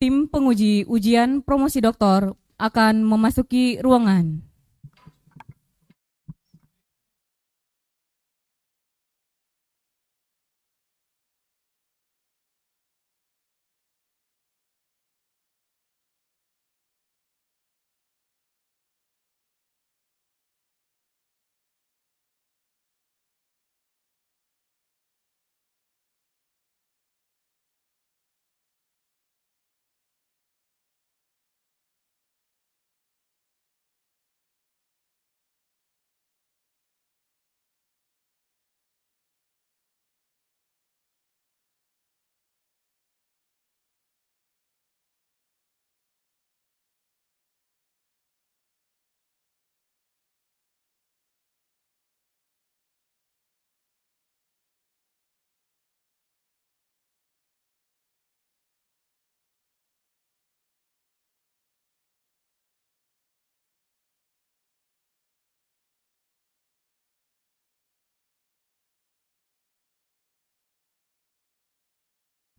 Tim penguji ujian promosi doktor akan memasuki ruangan.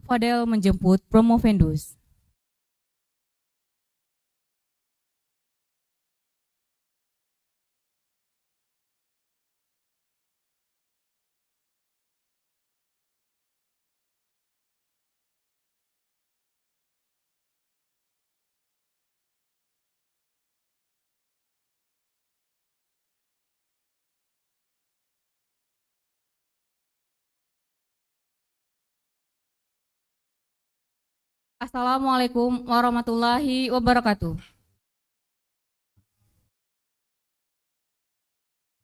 Fadel menjemput Promovendus. Assalamualaikum warahmatullahi wabarakatuh.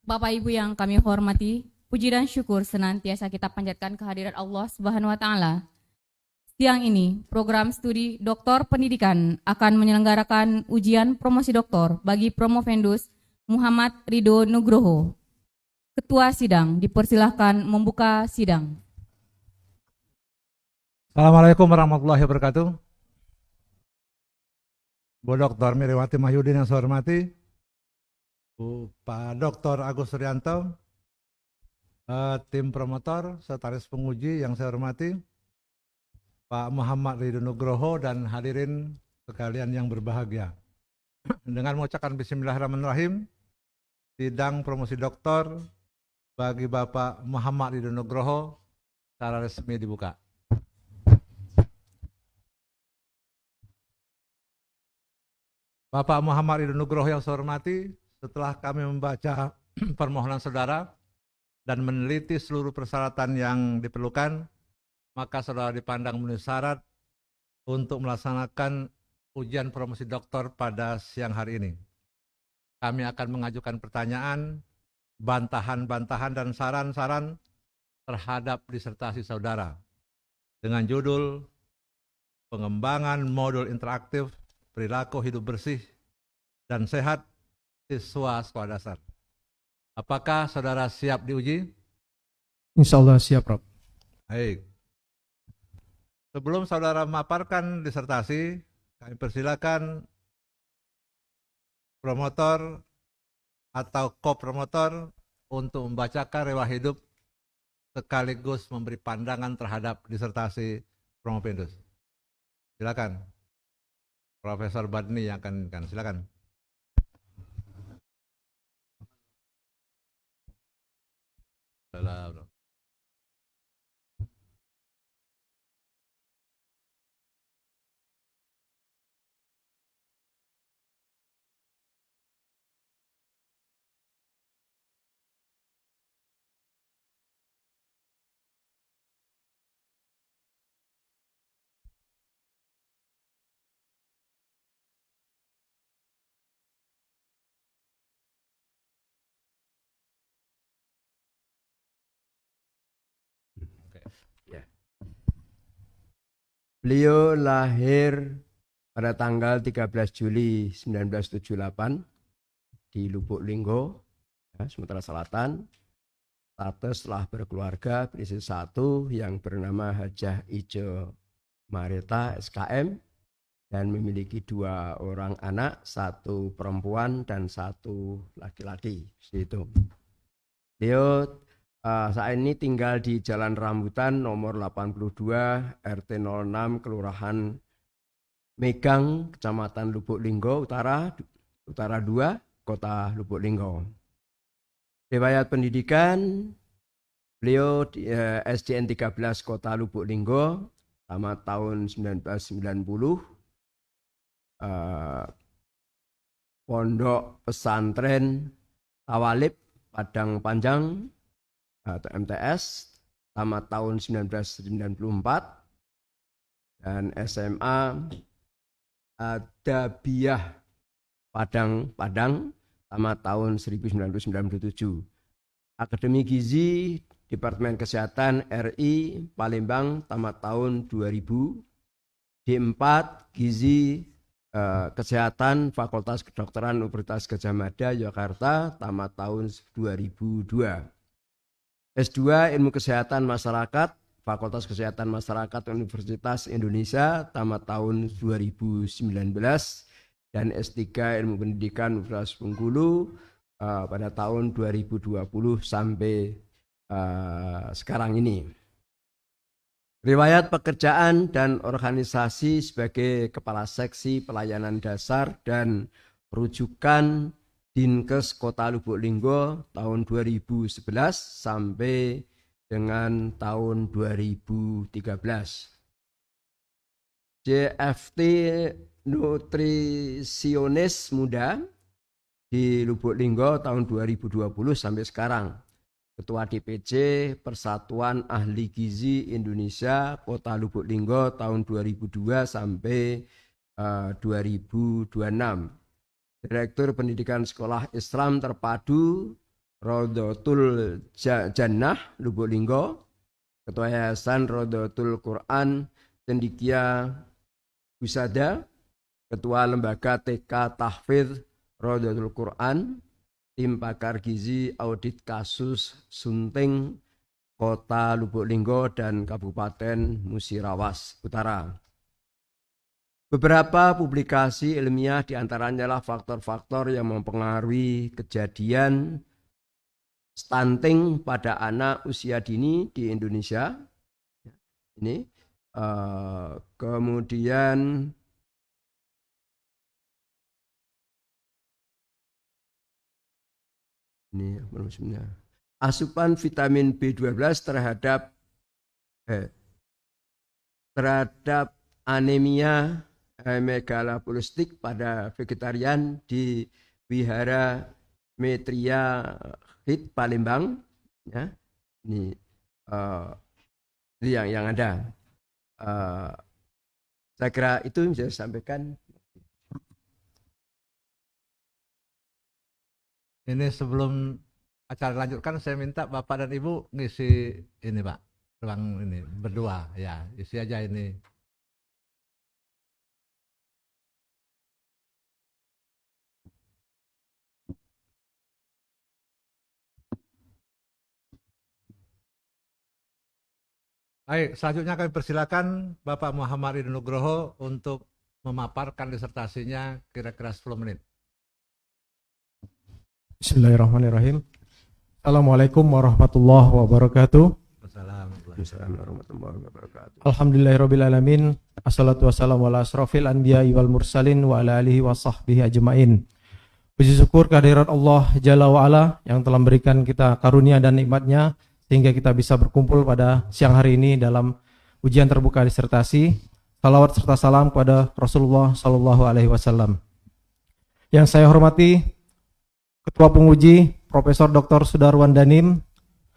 Bapak Ibu yang kami hormati, puji dan syukur senantiasa kita panjatkan kehadirat Allah Subhanahu wa taala. Siang ini, program studi Doktor Pendidikan akan menyelenggarakan ujian promosi doktor bagi Promovendus Muhammad Ridho Nugroho. Ketua sidang dipersilahkan membuka sidang. Assalamualaikum warahmatullahi wabarakatuh. Bu Dr. Miriwati Mahyudin yang saya hormati, Pak Dr. Agus Suryanto, tim promotor, sekretaris penguji yang saya hormati, Pak Muhammad Ridho Nugroho dan hadirin sekalian yang berbahagia. Dengan mengucapkan Bismillahirrahmanirrahim, sidang promosi doktor bagi Bapak Muhammad Ridho Nugroho secara resmi dibuka. Bapak Muhammad Ridho Nugroho yang saya hormati, setelah kami membaca permohonan saudara dan meneliti seluruh persyaratan yang diperlukan, maka saudara dipandang memenuhi syarat untuk melaksanakan ujian promosi doktor pada siang hari ini. Kami akan mengajukan pertanyaan, bantahan-bantahan dan saran-saran terhadap disertasi saudara dengan judul Pengembangan Modul Interaktif Perilaku Hidup Bersih dan Sehat Siswa Sekolah Dasar. Apakah saudara siap diuji? Insya Allah siap, Prof. Baik. Sebelum saudara memaparkan disertasi, kami persilakan promotor atau co-promotor untuk membacakan riwayat hidup sekaligus memberi pandangan terhadap disertasi Promovendus. Silakan. Profesor Badni yang akan silakan. Salam. Beliau lahir pada tanggal 13 Juli 1978 di Lubuk Linggo, Sumatera Selatan. Status telah berkeluarga beristri satu yang bernama Hajah Ijo Mareta SKM dan memiliki 2 orang anak, 1 perempuan dan 1 laki-laki. Itu. Beliau saat ini tinggal di Jalan Rambutan nomor 82 RT 06 Kelurahan Megang, Kecamatan Lubuk Linggo Utara, Utara 2, Kota Lubuk Linggo. Riwayat pendidikan, beliau di SDN 13 Kota Lubuk Linggo, tamat tahun 1990, Pondok Pesantren Tawalib Padang Panjang atau MTS, tamat tahun 1994, dan SMA Adabiyah Padang, tamat tahun 1997. Akademi Gizi Departemen Kesehatan RI Palembang, tamat tahun 2000. D4 Gizi Kesehatan Fakultas Kedokteran Universitas Gadjah Mada Yogyakarta, tamat tahun 2002. S2 Ilmu Kesehatan Masyarakat Fakultas Kesehatan Masyarakat Universitas Indonesia, tamat tahun 2019, dan S3 Ilmu Pendidikan Universitas Bengkulu pada tahun 2020 sampai sekarang ini. Riwayat pekerjaan dan organisasi sebagai Kepala Seksi Pelayanan Dasar dan Rujukan Dinkes Kota Lubuk Linggo tahun 2011 sampai dengan tahun 2013. JFT Nutrisionis Muda di Lubuk Linggo tahun 2020 sampai sekarang. Ketua DPC Persatuan Ahli Gizi Indonesia Kota Lubuk Linggo tahun 2002 sampai 2026. Direktur Pendidikan Sekolah Islam Terpadu Rodotul Jannah Lubuk Linggo. Ketua Yayasan Rodotul Quran Cendikia Husada. Ketua Lembaga TK Tahfidz Rodotul Quran. Tim Pakar Gizi Audit Kasus Sunting Kota Lubuk Linggo dan Kabupaten Musirawas Utara. Beberapa publikasi ilmiah diantaranya adalah faktor-faktor yang mempengaruhi kejadian stunting pada anak usia dini di Indonesia. Ini kemudian ini asupan vitamin B12 terhadap anemia megalopolistik pada vegetarian di Wihara Metria Hit Palembang. Ya, ini yang ada. Saya kira itu yang saya sampaikan. Ini sebelum acara dilanjutkan, saya minta Bapak dan Ibu ngisi ini Pak, ruang ini berdua ya, isi aja ini. Baik, selanjutnya kami persilakan Bapak Muhammad Ridho Nugroho untuk memaparkan disertasinya kira-kira 10 menit. Bismillahirrahmanirrahim. Assalamualaikum warahmatullahi wabarakatuh. Assalamualaikum warahmatullahi wabarakatuh. Alhamdulillahirabbil alamin. Assalatu wassalamu ala asrofil anbiya'i wal mursalin wa ala alihi wa sahbihi ajmain. Puji syukur kehadirat Allah Jalla wa ala yang telah memberikan kita karunia dan nikmatnya sehingga kita bisa berkumpul pada siang hari ini dalam ujian terbuka disertasi. Salawat serta salam kepada Rasulullah sallallahu alaihi wasallam. Yang saya hormati Ketua Penguji Profesor Dr. Sudarwan Danim,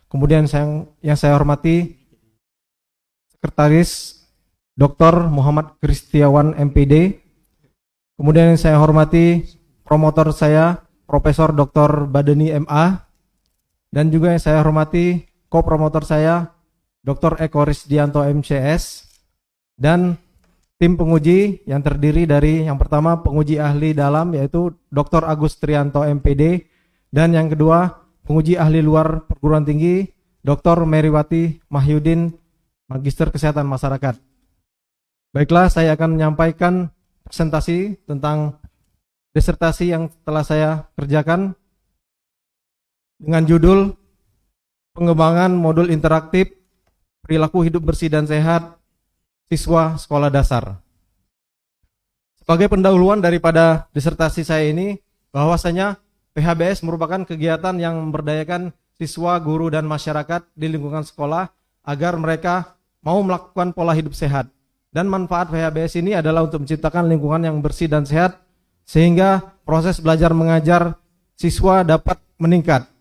kemudian yang saya hormati Sekretaris Dr. Muhammad Kristiawan MPD, kemudian yang saya hormati promotor saya Profesor Dr. Badeni MA, dan juga yang saya hormati ko-promotor saya Dr. Eko Risdianto MCS, dan tim penguji yang terdiri dari yang pertama penguji ahli dalam yaitu Dr. Agus Trianto MPD, dan yang kedua penguji ahli luar perguruan tinggi Dr. Meriwati Mahyudin Magister Kesehatan Masyarakat. Baiklah, saya akan menyampaikan presentasi tentang disertasi yang telah saya kerjakan dengan judul Pengembangan Modul Interaktif Perilaku Hidup Bersih dan Sehat Siswa Sekolah Dasar. Sebagai pendahuluan daripada disertasi saya ini, bahwasanya PHBS merupakan kegiatan yang memberdayakan siswa, guru, dan masyarakat di lingkungan sekolah agar mereka mau melakukan pola hidup sehat. Dan manfaat PHBS ini adalah untuk menciptakan lingkungan yang bersih dan sehat sehingga proses belajar mengajar siswa dapat meningkat.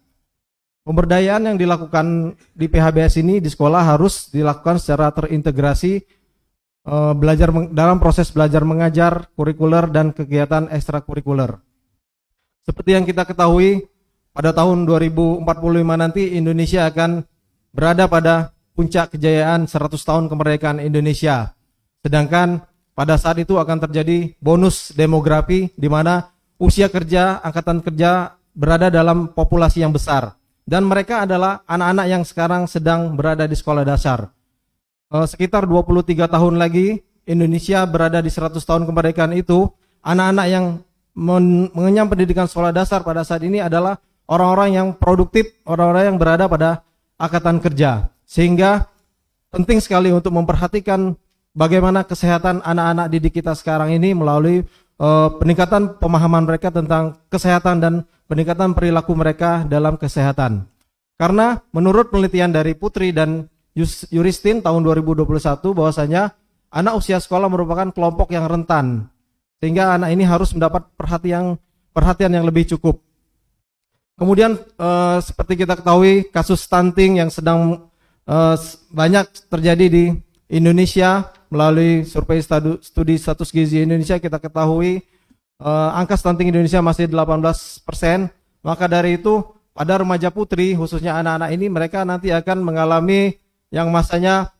Pemberdayaan yang dilakukan di PHBS ini di sekolah harus dilakukan secara terintegrasi dalam proses belajar mengajar, kurikuler, dan kegiatan ekstrakurikuler. Seperti yang kita ketahui, pada tahun 2045 nanti Indonesia akan berada pada puncak kejayaan 100 tahun kemerdekaan Indonesia. Sedangkan pada saat itu akan terjadi bonus demografi di mana usia kerja, angkatan kerja berada dalam populasi yang besar. Dan mereka adalah anak-anak yang sekarang sedang berada di sekolah dasar. Sekitar 23 tahun lagi Indonesia berada di 100 tahun kemerdekaan itu, anak-anak yang mengenyam pendidikan sekolah dasar pada saat ini adalah orang-orang yang produktif, orang-orang yang berada pada angkatan kerja. Sehingga penting sekali untuk memperhatikan bagaimana kesehatan anak-anak didik kita sekarang ini melalui peningkatan pemahaman mereka tentang kesehatan dan peningkatan perilaku mereka dalam kesehatan. Karena menurut penelitian dari Putri dan Yuristin tahun 2021 bahwasanya anak usia sekolah merupakan kelompok yang rentan. Sehingga anak ini harus mendapat perhatian yang lebih cukup. Kemudian seperti kita ketahui kasus stunting yang sedang banyak terjadi di Indonesia melalui survei studi status gizi Indonesia kita ketahui angka stunting Indonesia masih 18%. Maka dari itu pada remaja putri khususnya anak-anak ini mereka nanti akan mengalami yang masanya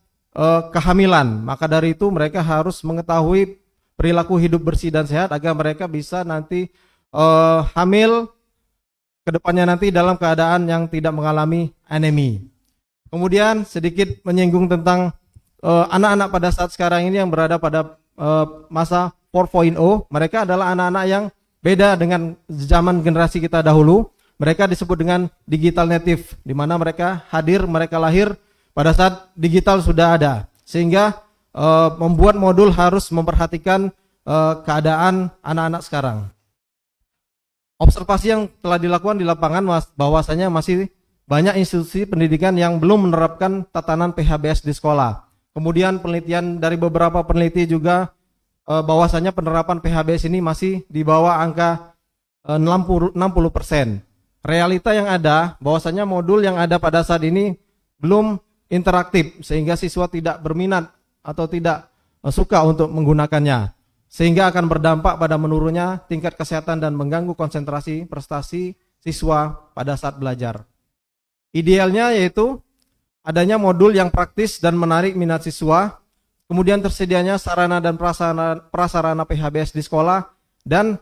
kehamilan. Maka dari itu mereka harus mengetahui perilaku hidup bersih dan sehat agar mereka bisa nanti hamil kedepannya nanti dalam keadaan yang tidak mengalami anemi. Kemudian sedikit menyinggung tentang anak-anak pada saat sekarang ini yang berada pada masa 4.0. Mereka adalah anak-anak yang beda dengan zaman generasi kita dahulu. Mereka disebut dengan digital native, di mana mereka lahir pada saat digital sudah ada. Sehingga membuat modul harus memperhatikan keadaan anak-anak sekarang. Observasi yang telah dilakukan di lapangan bahwasanya masih banyak institusi pendidikan yang belum menerapkan tatanan PHBS di sekolah. Kemudian penelitian dari beberapa peneliti juga bahwasanya penerapan PHBS ini masih di bawah angka 60%. Realita yang ada bahwasanya modul yang ada pada saat ini belum interaktif sehingga siswa tidak berminat atau tidak suka untuk menggunakannya, sehingga akan berdampak pada menurunnya tingkat kesehatan dan mengganggu konsentrasi prestasi siswa pada saat belajar. Idealnya yaitu adanya modul yang praktis dan menarik minat siswa, kemudian tersedianya sarana dan prasarana PHBS di sekolah, dan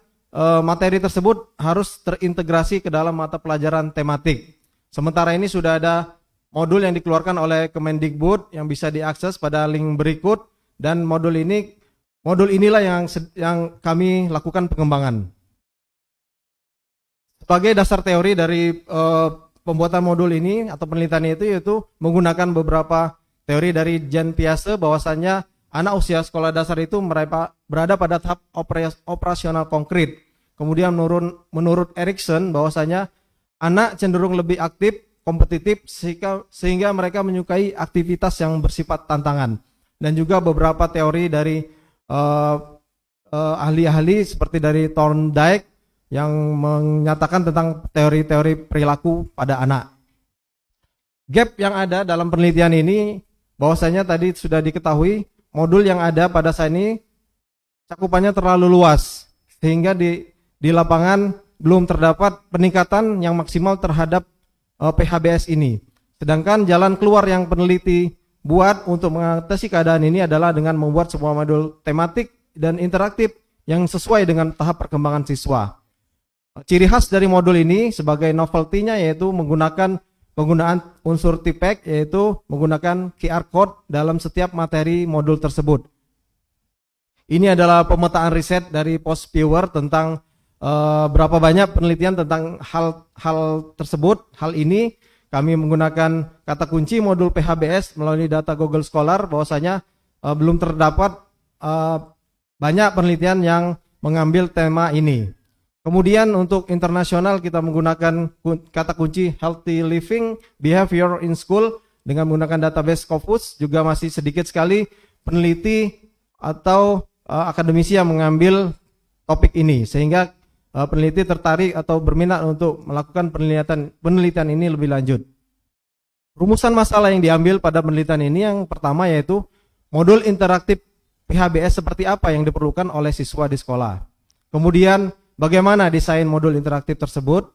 materi tersebut harus terintegrasi ke dalam mata pelajaran tematik. Sementara ini sudah ada modul yang dikeluarkan oleh Kemendikbud yang bisa diakses pada link berikut, dan modul inilah yang kami lakukan pengembangan. Sebagai dasar teori dari pembuatan modul ini atau penelitian itu yaitu menggunakan beberapa teori dari Jean Piaget bahwasannya anak usia sekolah dasar itu berada pada tahap operasional konkret. Kemudian menurut Erikson bahwasanya anak cenderung lebih aktif, kompetitif sehingga mereka menyukai aktivitas yang bersifat tantangan. Dan juga beberapa teori dari ahli-ahli seperti dari Thorndike yang menyatakan tentang teori-teori perilaku pada anak. Gap yang ada dalam penelitian ini bahwasanya tadi sudah diketahui modul yang ada pada saat ini cakupannya terlalu luas sehingga di lapangan belum terdapat peningkatan yang maksimal terhadap PHBS ini. Sedangkan jalan keluar yang peneliti buat untuk mengatasi keadaan ini adalah dengan membuat sebuah modul tematik dan interaktif yang sesuai dengan tahap perkembangan siswa. Ciri khas dari modul ini sebagai novelty-nya yaitu penggunaan unsur TPEC, yaitu menggunakan QR code dalam setiap materi modul tersebut. Ini adalah pemetaan riset dari Postpure tentang berapa banyak penelitian tentang hal tersebut. Hal ini kami menggunakan kata kunci modul PHBS melalui data Google Scholar bahwasanya belum terdapat banyak penelitian yang mengambil tema ini. Kemudian untuk internasional kita menggunakan kata kunci healthy living behavior in school dengan menggunakan database Scopus. Juga masih sedikit sekali peneliti atau akademisi yang mengambil topik ini, sehingga peneliti tertarik atau berminat untuk melakukan penelitian ini lebih lanjut. Rumusan masalah yang diambil pada penelitian ini yang pertama yaitu modul interaktif PHBS seperti apa yang diperlukan oleh siswa di sekolah. Kemudian bagaimana desain modul interaktif tersebut.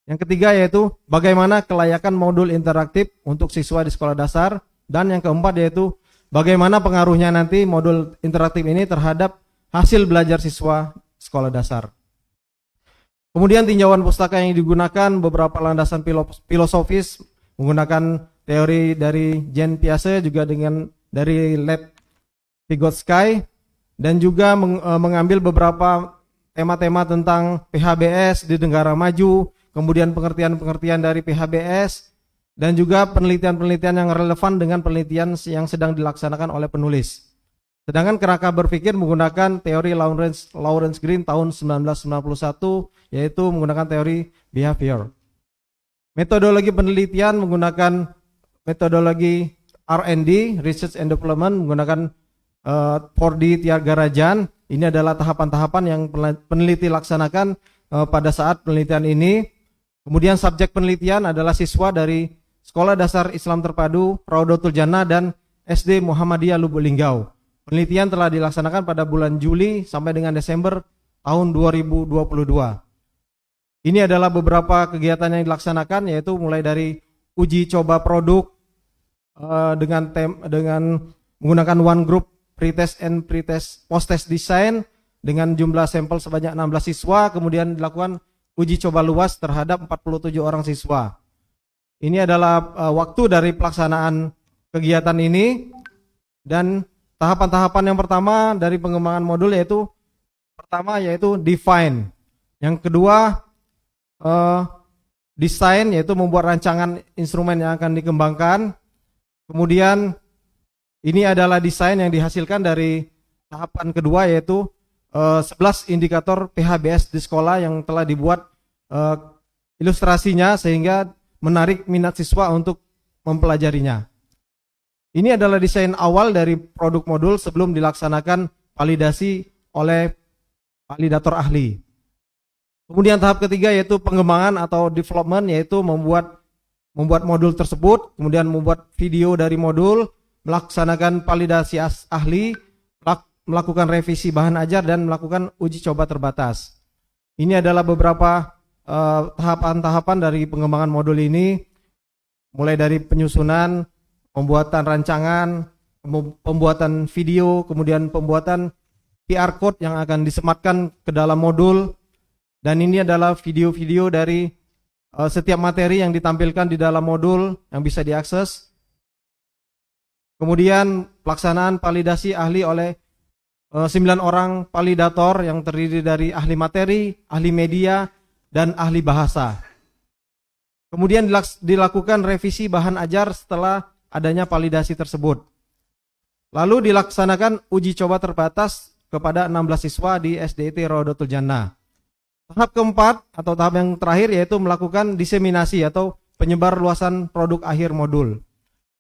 Yang ketiga yaitu bagaimana kelayakan modul interaktif untuk siswa di sekolah dasar. Dan yang keempat yaitu bagaimana pengaruhnya nanti modul interaktif ini terhadap hasil belajar siswa sekolah dasar. Kemudian tinjauan pustaka yang digunakan beberapa landasan filosofis menggunakan teori dari Jean Piaget, juga dengan dari Lev Vygotsky, dan juga mengambil beberapa tema-tema tentang PHBS di negara maju, kemudian pengertian-pengertian dari PHBS, dan juga penelitian-penelitian yang relevan dengan penelitian yang sedang dilaksanakan oleh penulis. Sedangkan kerangka berpikir menggunakan teori Lawrence Green tahun 1991, yaitu menggunakan teori behavior. Metodologi penelitian menggunakan metodologi R&D, Research and Development, menggunakan 4D Tyagarajan. Ini adalah tahapan-tahapan yang peneliti laksanakan pada saat penelitian ini. Kemudian subjek penelitian adalah siswa dari Sekolah Dasar Islam Terpadu Raudatul Jannah dan SD Muhammadiyah Lubuk Linggau. Penelitian telah dilaksanakan pada bulan Juli sampai dengan Desember tahun 2022. Ini adalah beberapa kegiatan yang dilaksanakan, yaitu mulai dari uji coba produk dengan menggunakan one group pretest and pretest post-test design dengan jumlah sampel sebanyak 16 siswa, kemudian dilakukan uji coba luas terhadap 47 orang siswa. Ini adalah waktu dari pelaksanaan kegiatan ini, dan tahapan-tahapan yang pertama dari pengembangan modul yaitu define. Yang kedua desain, yaitu membuat rancangan instrumen yang akan dikembangkan. Kemudian ini adalah desain yang dihasilkan dari tahapan kedua yaitu 11 indikator PHBS di sekolah yang telah dibuat ilustrasinya sehingga menarik minat siswa untuk mempelajarinya. Ini adalah desain awal dari produk modul sebelum dilaksanakan validasi oleh validator ahli. Kemudian tahap ketiga yaitu pengembangan atau development, yaitu membuat modul tersebut, kemudian membuat video dari modul, melaksanakan validasi ahli, melakukan revisi bahan ajar, dan melakukan uji coba terbatas. Ini adalah beberapa tahapan-tahapan dari pengembangan modul ini, mulai dari penyusunan, pembuatan rancangan, pembuatan video, kemudian pembuatan QR code yang akan disematkan ke dalam modul, dan ini adalah video-video dari setiap materi yang ditampilkan di dalam modul yang bisa diakses. Kemudian pelaksanaan validasi ahli oleh 9 orang validator yang terdiri dari ahli materi, ahli media, dan ahli bahasa. Kemudian dilakukan revisi bahan ajar setelah adanya validasi tersebut. Lalu dilaksanakan uji coba terbatas kepada 16 siswa di SDIT Raudatul Jannah. Tahap keempat atau tahap yang terakhir yaitu melakukan diseminasi atau penyebar luasan produk akhir modul.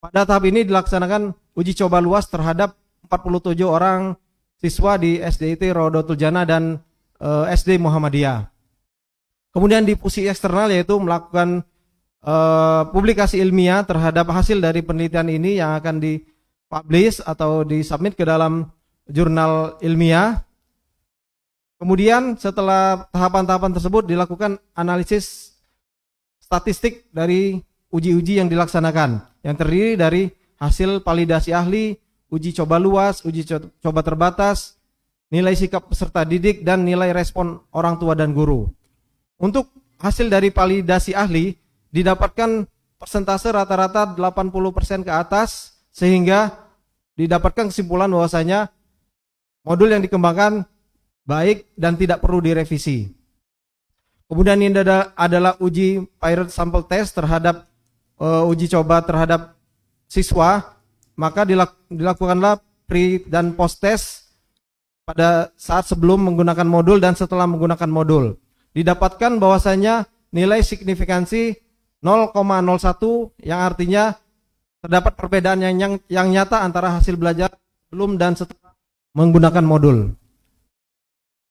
Pada tahap ini dilaksanakan uji coba luas terhadap 47 orang siswa di SDIT Raudatul Jannah dan SD Muhammadiyah. Kemudian di fungsi eksternal yaitu melakukan publikasi ilmiah terhadap hasil dari penelitian ini yang akan dipublish atau disubmit ke dalam jurnal ilmiah. Kemudian setelah tahapan-tahapan tersebut dilakukan analisis statistik dari uji-uji yang dilaksanakan, yang terdiri dari hasil validasi ahli, uji coba luas, uji coba terbatas, nilai sikap peserta didik, dan nilai respon orang tua dan guru. Untuk hasil dari validasi ahli didapatkan persentase rata-rata 80% ke atas, sehingga didapatkan kesimpulan bahwasanya modul yang dikembangkan baik dan tidak perlu direvisi. Kemudian ini adalah uji pilot sample test terhadap uji coba terhadap siswa, maka dilakukanlah pre dan post test pada saat sebelum menggunakan modul dan setelah menggunakan modul. Didapatkan bahwasanya nilai signifikansi 0,01 yang artinya terdapat perbedaan yang nyata antara hasil belajar sebelum dan setelah menggunakan modul.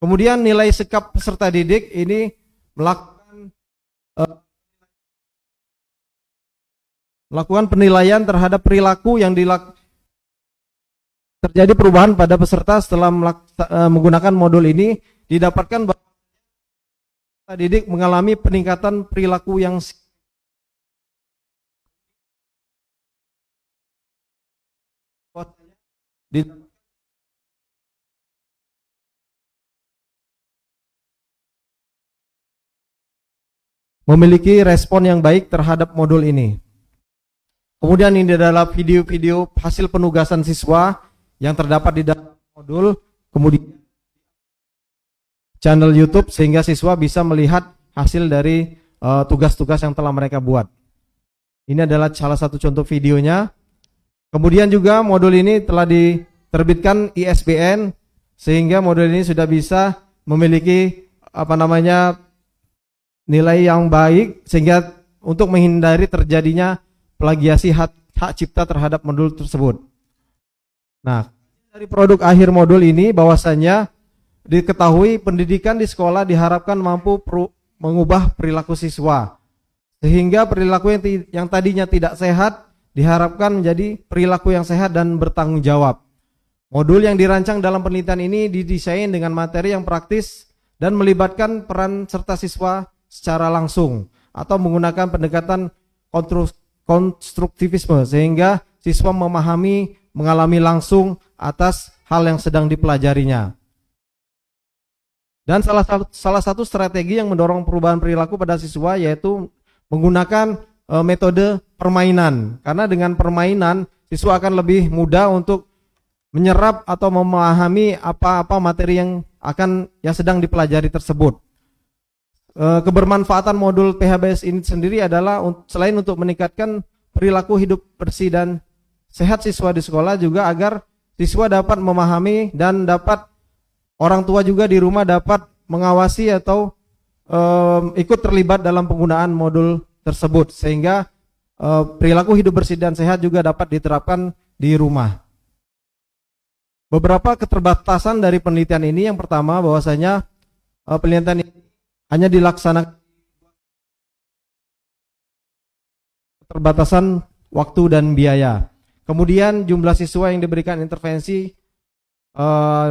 Kemudian nilai sikap peserta didik ini melakukan penilaian terhadap perilaku yang terjadi perubahan pada peserta setelah menggunakan modul ini. Didapatkan bahwa peserta didik mengalami peningkatan perilaku yang memiliki respon yang baik terhadap modul ini. Kemudian ini adalah video-video hasil penugasan siswa yang terdapat di dalam modul, kemudian channel YouTube sehingga siswa bisa melihat hasil dari tugas-tugas yang telah mereka buat. Ini adalah salah satu contoh videonya. Kemudian juga modul ini telah diterbitkan ISBN sehingga modul ini sudah bisa memiliki nilai yang baik sehingga untuk menghindari terjadinya plagiasi hak cipta terhadap modul tersebut. Nah, dari produk akhir modul ini bahwasanya diketahui pendidikan di sekolah diharapkan mampu mengubah perilaku siswa sehingga perilaku yang tadinya tidak sehat diharapkan menjadi perilaku yang sehat dan bertanggung jawab. Modul yang dirancang dalam penelitian ini didesain dengan materi yang praktis dan melibatkan peran serta siswa secara langsung atau menggunakan pendekatan konstruktivisme sehingga siswa memahami, mengalami langsung atas hal yang sedang dipelajarinya. Dan salah satu strategi yang mendorong perubahan perilaku pada siswa yaitu menggunakan metode permainan. Karena dengan permainan siswa akan lebih mudah untuk menyerap atau memahami apa-apa materi yang sedang dipelajari tersebut. Kebermanfaatan modul PHBS ini sendiri adalah selain untuk meningkatkan perilaku hidup bersih dan sehat siswa di sekolah juga agar siswa dapat memahami dan dapat orang tua juga di rumah dapat mengawasi atau ikut terlibat dalam penggunaan modul tersebut sehingga perilaku hidup bersih dan sehat juga dapat diterapkan di rumah. Beberapa keterbatasan dari penelitian ini, yang pertama bahwasanya penelitian ini hanya dilaksanakan keterbatasan waktu dan biaya. Kemudian jumlah siswa yang diberikan intervensi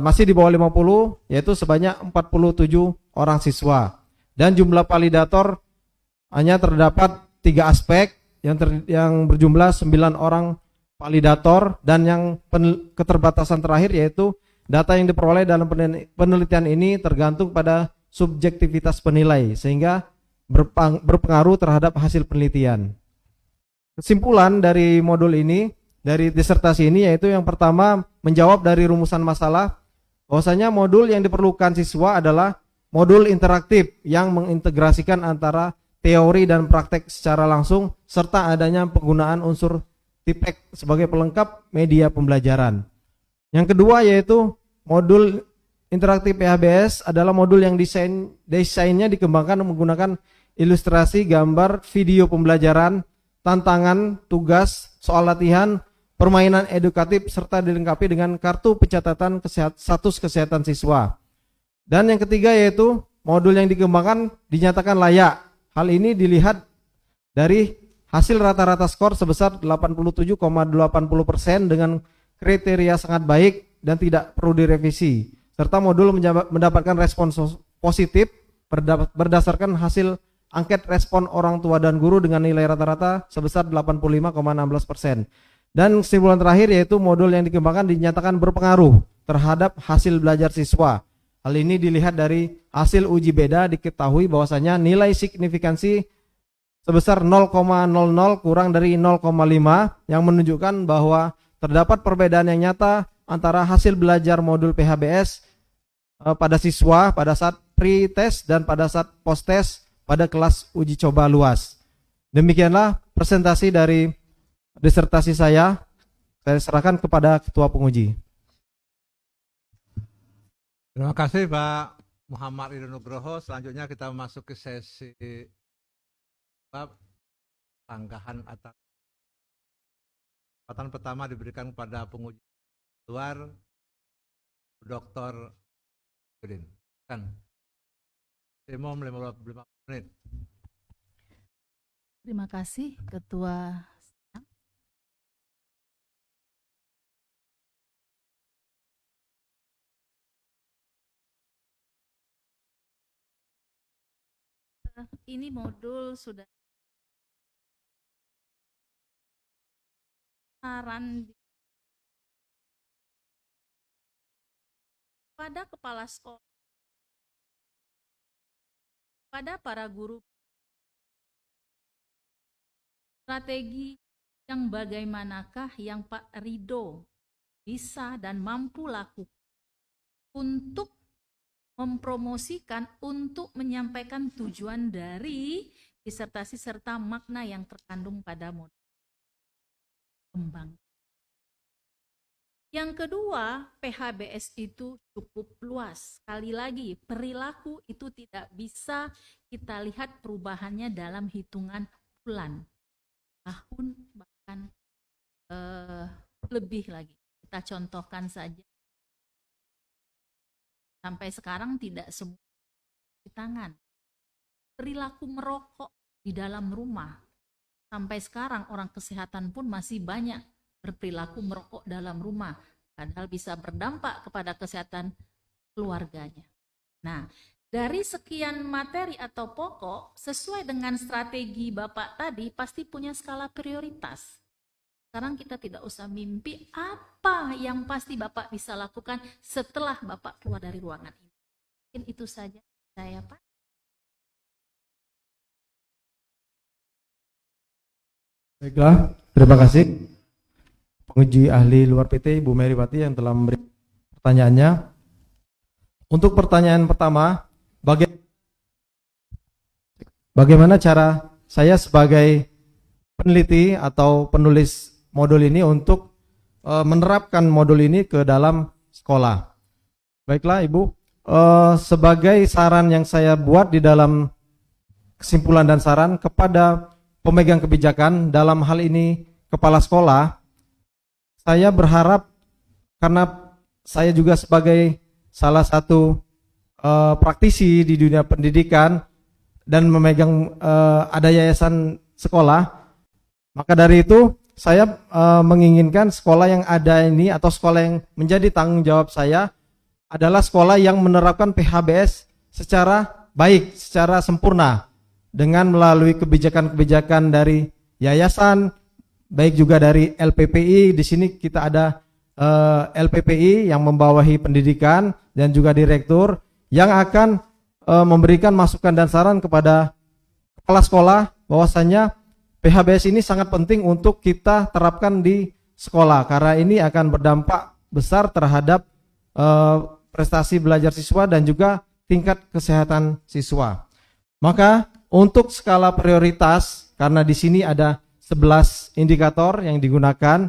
masih di bawah 50, yaitu sebanyak 47 orang siswa. Dan jumlah validator hanya terdapat 3 aspek yang berjumlah 9 orang validator, dan yang keterbatasan terakhir yaitu data yang diperoleh dalam penelitian ini tergantung pada subjektivitas penilai sehingga berpengaruh terhadap hasil penelitian. Kesimpulan dari modul ini, dari disertasi ini, yaitu yang pertama menjawab dari rumusan masalah bahwasanya modul yang diperlukan siswa adalah modul interaktif yang mengintegrasikan antara teori dan praktek secara langsung serta adanya penggunaan unsur TIPEK sebagai pelengkap media pembelajaran. Yang kedua yaitu modul interaktif PHBS adalah modul yang desainnya dikembangkan menggunakan ilustrasi, gambar, video pembelajaran, tantangan, tugas, soal latihan, permainan edukatif serta dilengkapi dengan kartu pencatatan status kesehatan siswa. Dan yang ketiga yaitu modul yang dikembangkan dinyatakan layak. Hal ini dilihat dari hasil rata-rata skor sebesar 87,80% dengan kriteria sangat baik dan tidak perlu direvisi. Serta modul mendapatkan respon positif berdasarkan hasil angket respon orang tua dan guru dengan nilai rata-rata sebesar 85,16%. Dan kesimpulan terakhir yaitu modul yang dikembangkan dinyatakan berpengaruh terhadap hasil belajar siswa. Hal ini dilihat dari hasil uji beda, diketahui bahwasanya nilai signifikansi sebesar 0,00 kurang dari 0,5 yang menunjukkan bahwa terdapat perbedaan yang nyata antara hasil belajar modul PHBS pada siswa pada saat pre-test dan pada saat post-test pada kelas uji coba luas. Demikianlah presentasi dari disertasi saya serahkan kepada ketua penguji. Terima kasih Pak Muhammad Ridho Nugroho. Selanjutnya kita memasuki sesi tanggahan atas kesempatan pertama diberikan kepada penguji luar Dr. Yudin. Kan. Simum 55 menit. Terima kasih Ketua. Ini modul sudah saran pada kepala sekolah, pada para guru, strategi yang bagaimanakah yang Pak Ridho bisa dan mampu lakukan untuk mempromosikan, untuk menyampaikan tujuan dari disertasi serta makna yang terkandung pada modul kembang. Yang kedua, PHBS itu cukup luas. Sekali lagi, perilaku itu tidak bisa kita lihat perubahannya dalam hitungan bulan, tahun, bahkan lebih lagi. Kita contohkan saja. Sampai sekarang tidak semua di tangan. Perilaku merokok di dalam rumah. Sampai sekarang orang kesehatan pun masih banyak berperilaku merokok dalam rumah. Padahal bisa berdampak kepada kesehatan keluarganya. Nah, dari sekian materi atau pokok, sesuai dengan strategi Bapak tadi, pasti punya skala prioritas. Sekarang kita tidak usah mimpi apa yang pasti Bapak bisa lakukan setelah Bapak keluar dari ruangan ini. Mungkin itu saja saya, Pak. Baiklah, terima kasih penguji ahli luar PT Ibu Meriwati yang telah memberi pertanyaannya. Untuk pertanyaan pertama, bagaimana cara saya sebagai peneliti atau penulis modul ini untuk menerapkan modul ini ke dalam sekolah? Baiklah Ibu, sebagai saran yang saya buat di dalam kesimpulan dan saran kepada pemegang kebijakan, dalam hal ini kepala sekolah, saya berharap, karena saya juga sebagai salah satu praktisi di dunia pendidikan dan memegang ada yayasan sekolah, maka dari itu saya menginginkan sekolah yang ada ini atau sekolah yang menjadi tanggung jawab saya adalah sekolah yang menerapkan PHBS secara baik, secara sempurna, dengan melalui kebijakan-kebijakan dari yayasan, baik juga dari LPPI. Di sini kita ada LPPI yang membawahi pendidikan dan juga direktur yang akan memberikan masukan dan saran kepada kepala sekolah bahwasanya PHBS ini sangat penting untuk kita terapkan di sekolah karena ini akan berdampak besar terhadap prestasi belajar siswa dan juga tingkat kesehatan siswa. Maka untuk skala prioritas, karena di sini ada 11 indikator yang digunakan,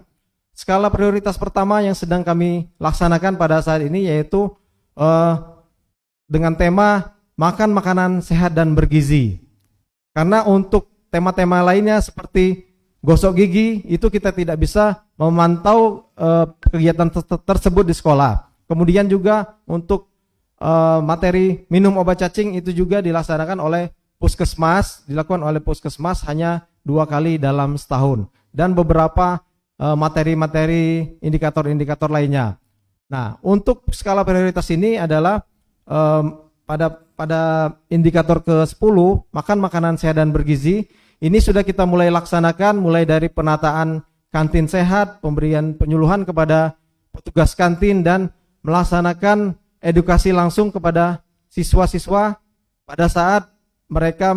skala prioritas pertama yang sedang kami laksanakan pada saat ini yaitu dengan tema makan makanan sehat dan bergizi. Karena untuk tema-tema lainnya seperti gosok gigi itu kita tidak bisa memantau kegiatan tersebut di sekolah. Kemudian juga untuk materi minum obat cacing itu juga dilaksanakan oleh puskesmas, dilakukan oleh puskesmas hanya 2 kali dalam setahun, dan beberapa materi-materi indikator-indikator lainnya. Nah, untuk skala prioritas ini adalah pada indikator ke-10 makan makanan sehat dan bergizi. Ini sudah kita mulai laksanakan mulai dari penataan kantin sehat, pemberian penyuluhan kepada petugas kantin dan melaksanakan edukasi langsung kepada siswa-siswa pada saat mereka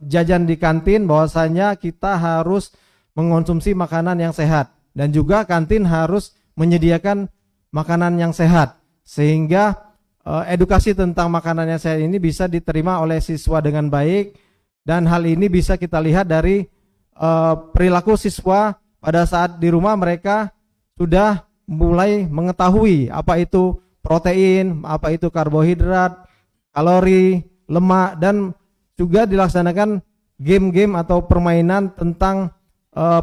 jajan di kantin bahwasanya kita harus mengonsumsi makanan yang sehat dan juga kantin harus menyediakan makanan yang sehat sehingga edukasi tentang makanan yang sehat ini bisa diterima oleh siswa dengan baik. Dan hal ini bisa kita lihat dari perilaku siswa pada saat di rumah mereka sudah mulai mengetahui apa itu protein, apa itu karbohidrat, kalori, lemak, dan juga dilaksanakan game-game atau permainan tentang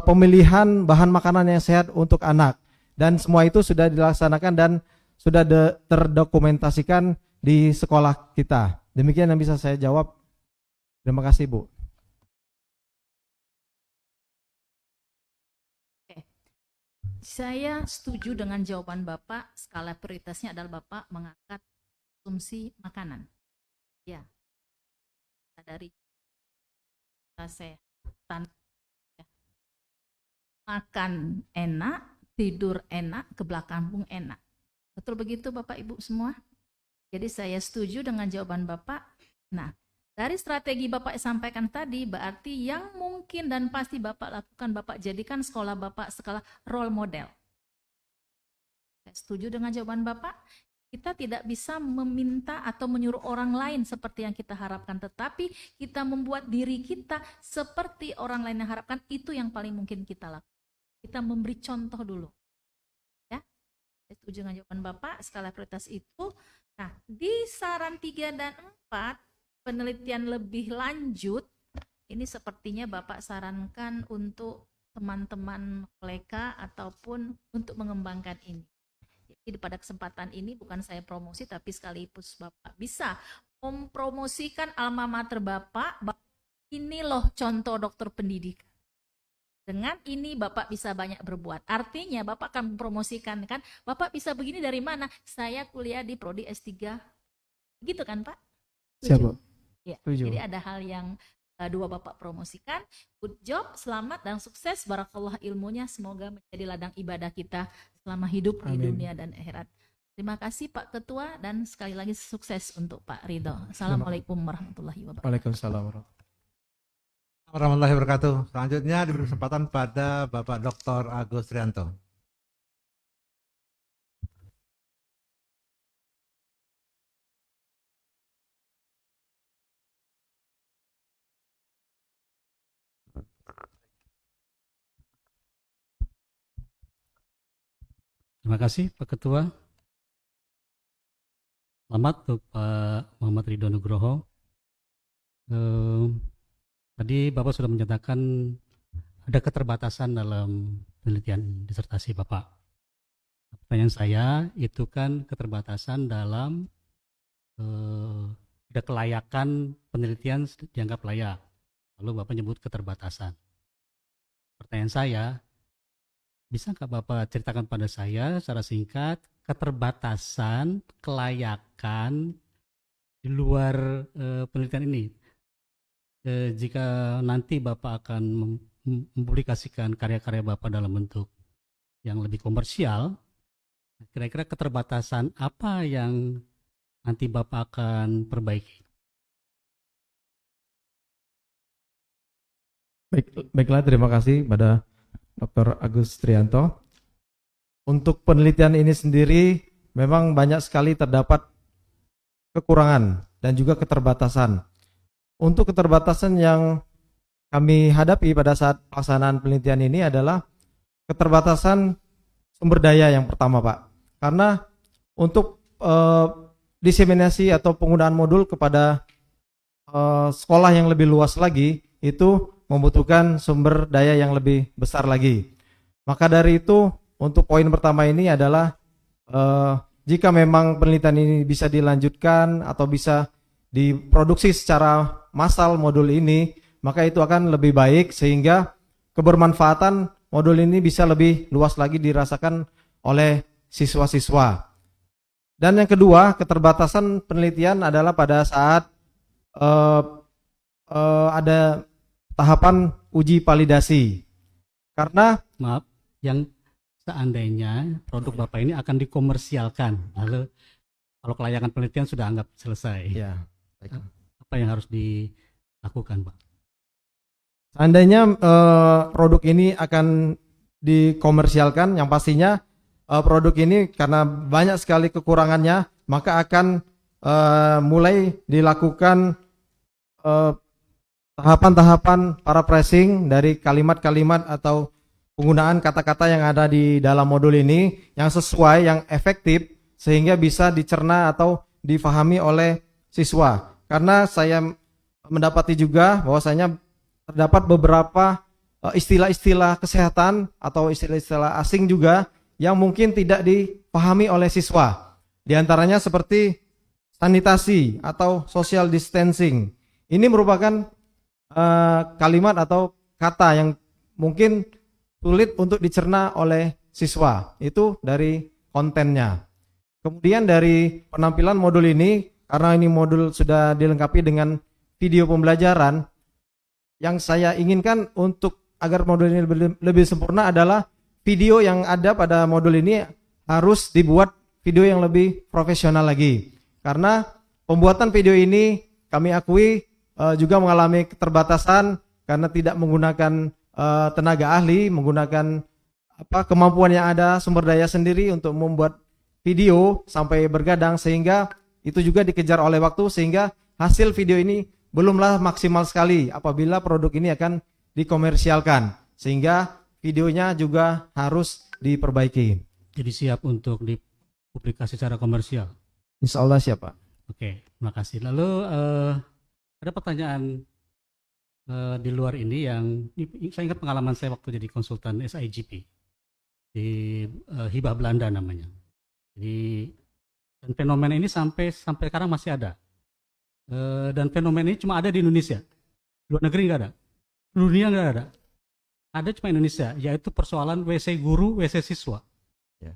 pemilihan bahan makanan yang sehat untuk anak. Dan semua itu sudah dilaksanakan dan sudah terdokumentasikan di sekolah kita. Demikian yang bisa saya jawab. Terima kasih, Bu. Saya setuju dengan jawaban Bapak. Skala prioritasnya adalah Bapak mengangkat konsumsi makanan. Ya, dari kesehatan, ya. Makan enak, tidur enak, ke belakang pun enak. Betul begitu Bapak Ibu semua? Jadi saya setuju dengan jawaban Bapak. Nah, dari strategi Bapak sampaikan tadi, berarti yang mungkin dan pasti Bapak lakukan, Bapak jadikan sekolah Bapak skala role model. Saya setuju dengan jawaban Bapak. Kita tidak bisa meminta atau menyuruh orang lain seperti yang kita harapkan, tetapi kita membuat diri kita seperti orang lain yang harapkan, itu yang paling mungkin kita lakukan. Kita memberi contoh dulu. Ya, saya setuju dengan jawaban Bapak, skala prioritas itu. Nah, di saran 3 dan 4, penelitian lebih lanjut, ini sepertinya Bapak sarankan untuk teman-teman koleka ataupun untuk mengembangkan ini. Jadi pada kesempatan ini bukan saya promosi, tapi sekaligus Bapak bisa mempromosikan alma mater Bapak. Ini loh contoh dokter pendidikan. Dengan ini Bapak bisa banyak berbuat. Artinya Bapak akan mempromosikan kan, Bapak bisa begini dari mana? Saya kuliah di Prodi S3. Gitu kan Pak? Siap, Bu. Ya, Setuju. jadi ada hal yang dua Bapak promosikan. Good job, selamat dan sukses. Barakallah ilmunya, semoga menjadi ladang ibadah kita selama hidup di Amin. dunia dan akhirat. Terima kasih Pak Ketua dan sekali lagi sukses untuk Pak Ridho. Assalamualaikum warahmatullahi wabarakatuh. Waalaikumsalam. Warahmatullahi wabarakatuh. Selanjutnya diberi kesempatan pada Bapak Dr. Agus Trianto. Terima kasih Pak Ketua. Selamat untuk Pak Muhammad Ridho Nugroho. Tadi Bapak sudah menyatakan ada keterbatasan dalam penelitian disertasi Bapak. Pertanyaan saya itu kan keterbatasan dalam ada kelayakan penelitian dianggap layak. Lalu Bapak nyebut keterbatasan. Pertanyaan saya, bisa nggak Bapak ceritakan pada saya secara singkat keterbatasan kelayakan di luar penelitian ini? Jika nanti Bapak akan mempublikasikan karya-karya Bapak dalam bentuk yang lebih komersial, kira-kira keterbatasan apa yang nanti Bapak akan perbaiki? Baiklah, terima kasih pada Dr. Agus Trianto. Untuk penelitian ini sendiri memang banyak sekali terdapat kekurangan dan juga keterbatasan. Untuk keterbatasan yang kami hadapi pada saat pelaksanaan penelitian ini adalah keterbatasan sumber daya yang pertama, Pak. Karena untuk diseminasi atau penggunaan modul kepada sekolah yang lebih luas lagi itu membutuhkan sumber daya yang lebih besar lagi. Maka dari itu untuk poin pertama ini adalah jika memang penelitian ini bisa dilanjutkan atau bisa diproduksi secara massal modul ini, maka itu akan lebih baik sehingga kebermanfaatan modul ini bisa lebih luas lagi dirasakan oleh siswa-siswa. Dan yang kedua, keterbatasan penelitian adalah pada saat ada tahapan uji validasi. Karena Maaf, yang seandainya produk Bapak ini akan dikomersialkan, lalu kalau kelayakan penelitian sudah anggap selesai, ya, apa yang harus dilakukan, Pak? seandainya produk ini akan dikomersialkan, yang pastinya produk ini karena banyak sekali kekurangannya, maka akan mulai dilakukan tahapan-tahapan paraphrasing dari kalimat-kalimat atau penggunaan kata-kata yang ada di dalam modul ini yang sesuai, yang efektif, sehingga bisa dicerna atau difahami oleh siswa. Karena saya mendapati juga bahwasanya terdapat beberapa istilah-istilah kesehatan atau istilah-istilah asing juga yang mungkin tidak dipahami oleh siswa. Di antaranya seperti sanitasi atau social distancing. Ini merupakan kalimat atau kata yang mungkin sulit untuk dicerna oleh siswa. Itu dari kontennya. Kemudian dari penampilan modul ini, karena ini modul sudah dilengkapi dengan video pembelajaran, yang saya inginkan untuk agar modul ini lebih sempurna adalah video yang ada pada modul ini harus dibuat video yang lebih profesional lagi. Karena pembuatan video ini kami akui juga mengalami keterbatasan karena tidak menggunakan tenaga ahli, menggunakan kemampuan yang ada, sumber daya sendiri untuk membuat video sampai bergadang, sehingga itu juga dikejar oleh waktu, sehingga hasil video ini belumlah maksimal sekali apabila produk ini akan dikomersialkan, sehingga videonya juga harus diperbaiki. Jadi siap untuk dipublikasi secara komersial. Insya Allah siap, Pak. Oke, terima kasih. Lalu ada pertanyaan di luar ini yang saya ingat pengalaman saya waktu jadi konsultan SIGP di Hibah Belanda namanya. Jadi dan fenomena ini sampai sekarang masih ada. Dan fenomena ini cuma ada di Indonesia. Luar negeri nggak ada. Dunia nggak ada. Ada cuma Indonesia, yaitu persoalan WC guru, WC siswa. Ya.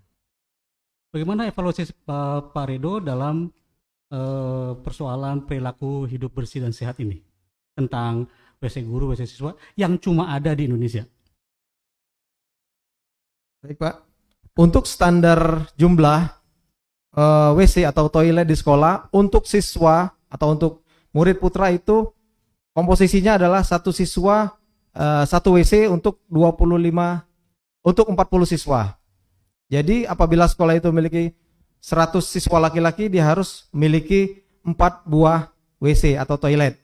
Bagaimana evaluasi Pak Redo dalam persoalan perilaku hidup bersih dan sehat ini tentang WC guru, WC siswa yang cuma ada di Indonesia? Baik, Pak. Untuk standar jumlah WC atau toilet di sekolah untuk siswa atau untuk murid putra itu komposisinya adalah satu siswa satu WC untuk 40 siswa. Jadi apabila sekolah itu memiliki 100 siswa laki-laki, dia harus memiliki 4 buah WC atau toilet.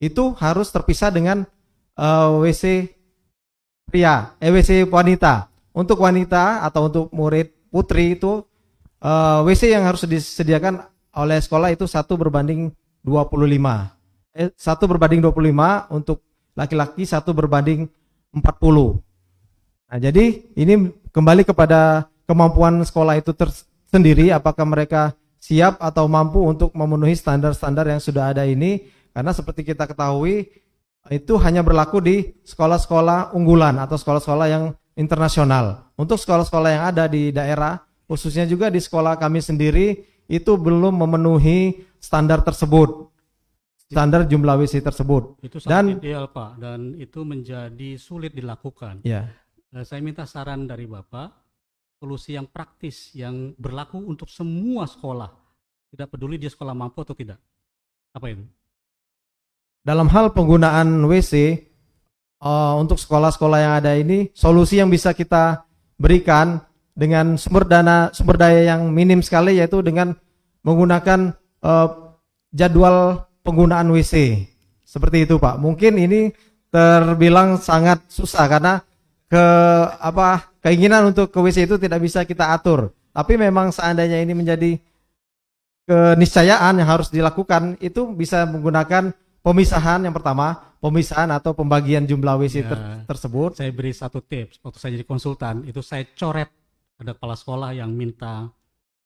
Itu harus terpisah dengan WC pria, WC wanita. Untuk wanita atau untuk murid putri itu WC yang harus disediakan oleh sekolah itu 1:25. 1:25 untuk laki-laki, 1:40. Nah, jadi ini kembali kepada kemampuan sekolah itu sendiri, apakah mereka siap atau mampu untuk memenuhi standar-standar yang sudah ada ini. Karena seperti kita ketahui, itu hanya berlaku di sekolah-sekolah unggulan atau sekolah-sekolah yang internasional. Untuk sekolah-sekolah yang ada di daerah, khususnya juga di sekolah kami sendiri, itu belum memenuhi standar tersebut, standar jumlah WC tersebut. Itu sangat ideal, Pak, dan itu menjadi sulit dilakukan. Ya. Saya minta saran dari Bapak, solusi yang praktis yang berlaku untuk semua sekolah, tidak peduli dia sekolah mampu atau tidak. Apa itu? Dalam hal penggunaan WC untuk sekolah-sekolah yang ada ini, solusi yang bisa kita berikan dengan sumber daya yang minim sekali, yaitu dengan menggunakan jadwal penggunaan WC. Seperti itu, Pak. Mungkin ini terbilang sangat susah karena keinginan untuk ke WC itu tidak bisa kita atur. Tapi memang seandainya ini menjadi keniscayaan yang harus dilakukan, itu bisa menggunakan pemisahan. Yang pertama, pemisahan atau pembagian jumlah WC tersebut. Saya beri satu tips. Waktu saya jadi konsultan, itu saya coret ada kepala sekolah yang minta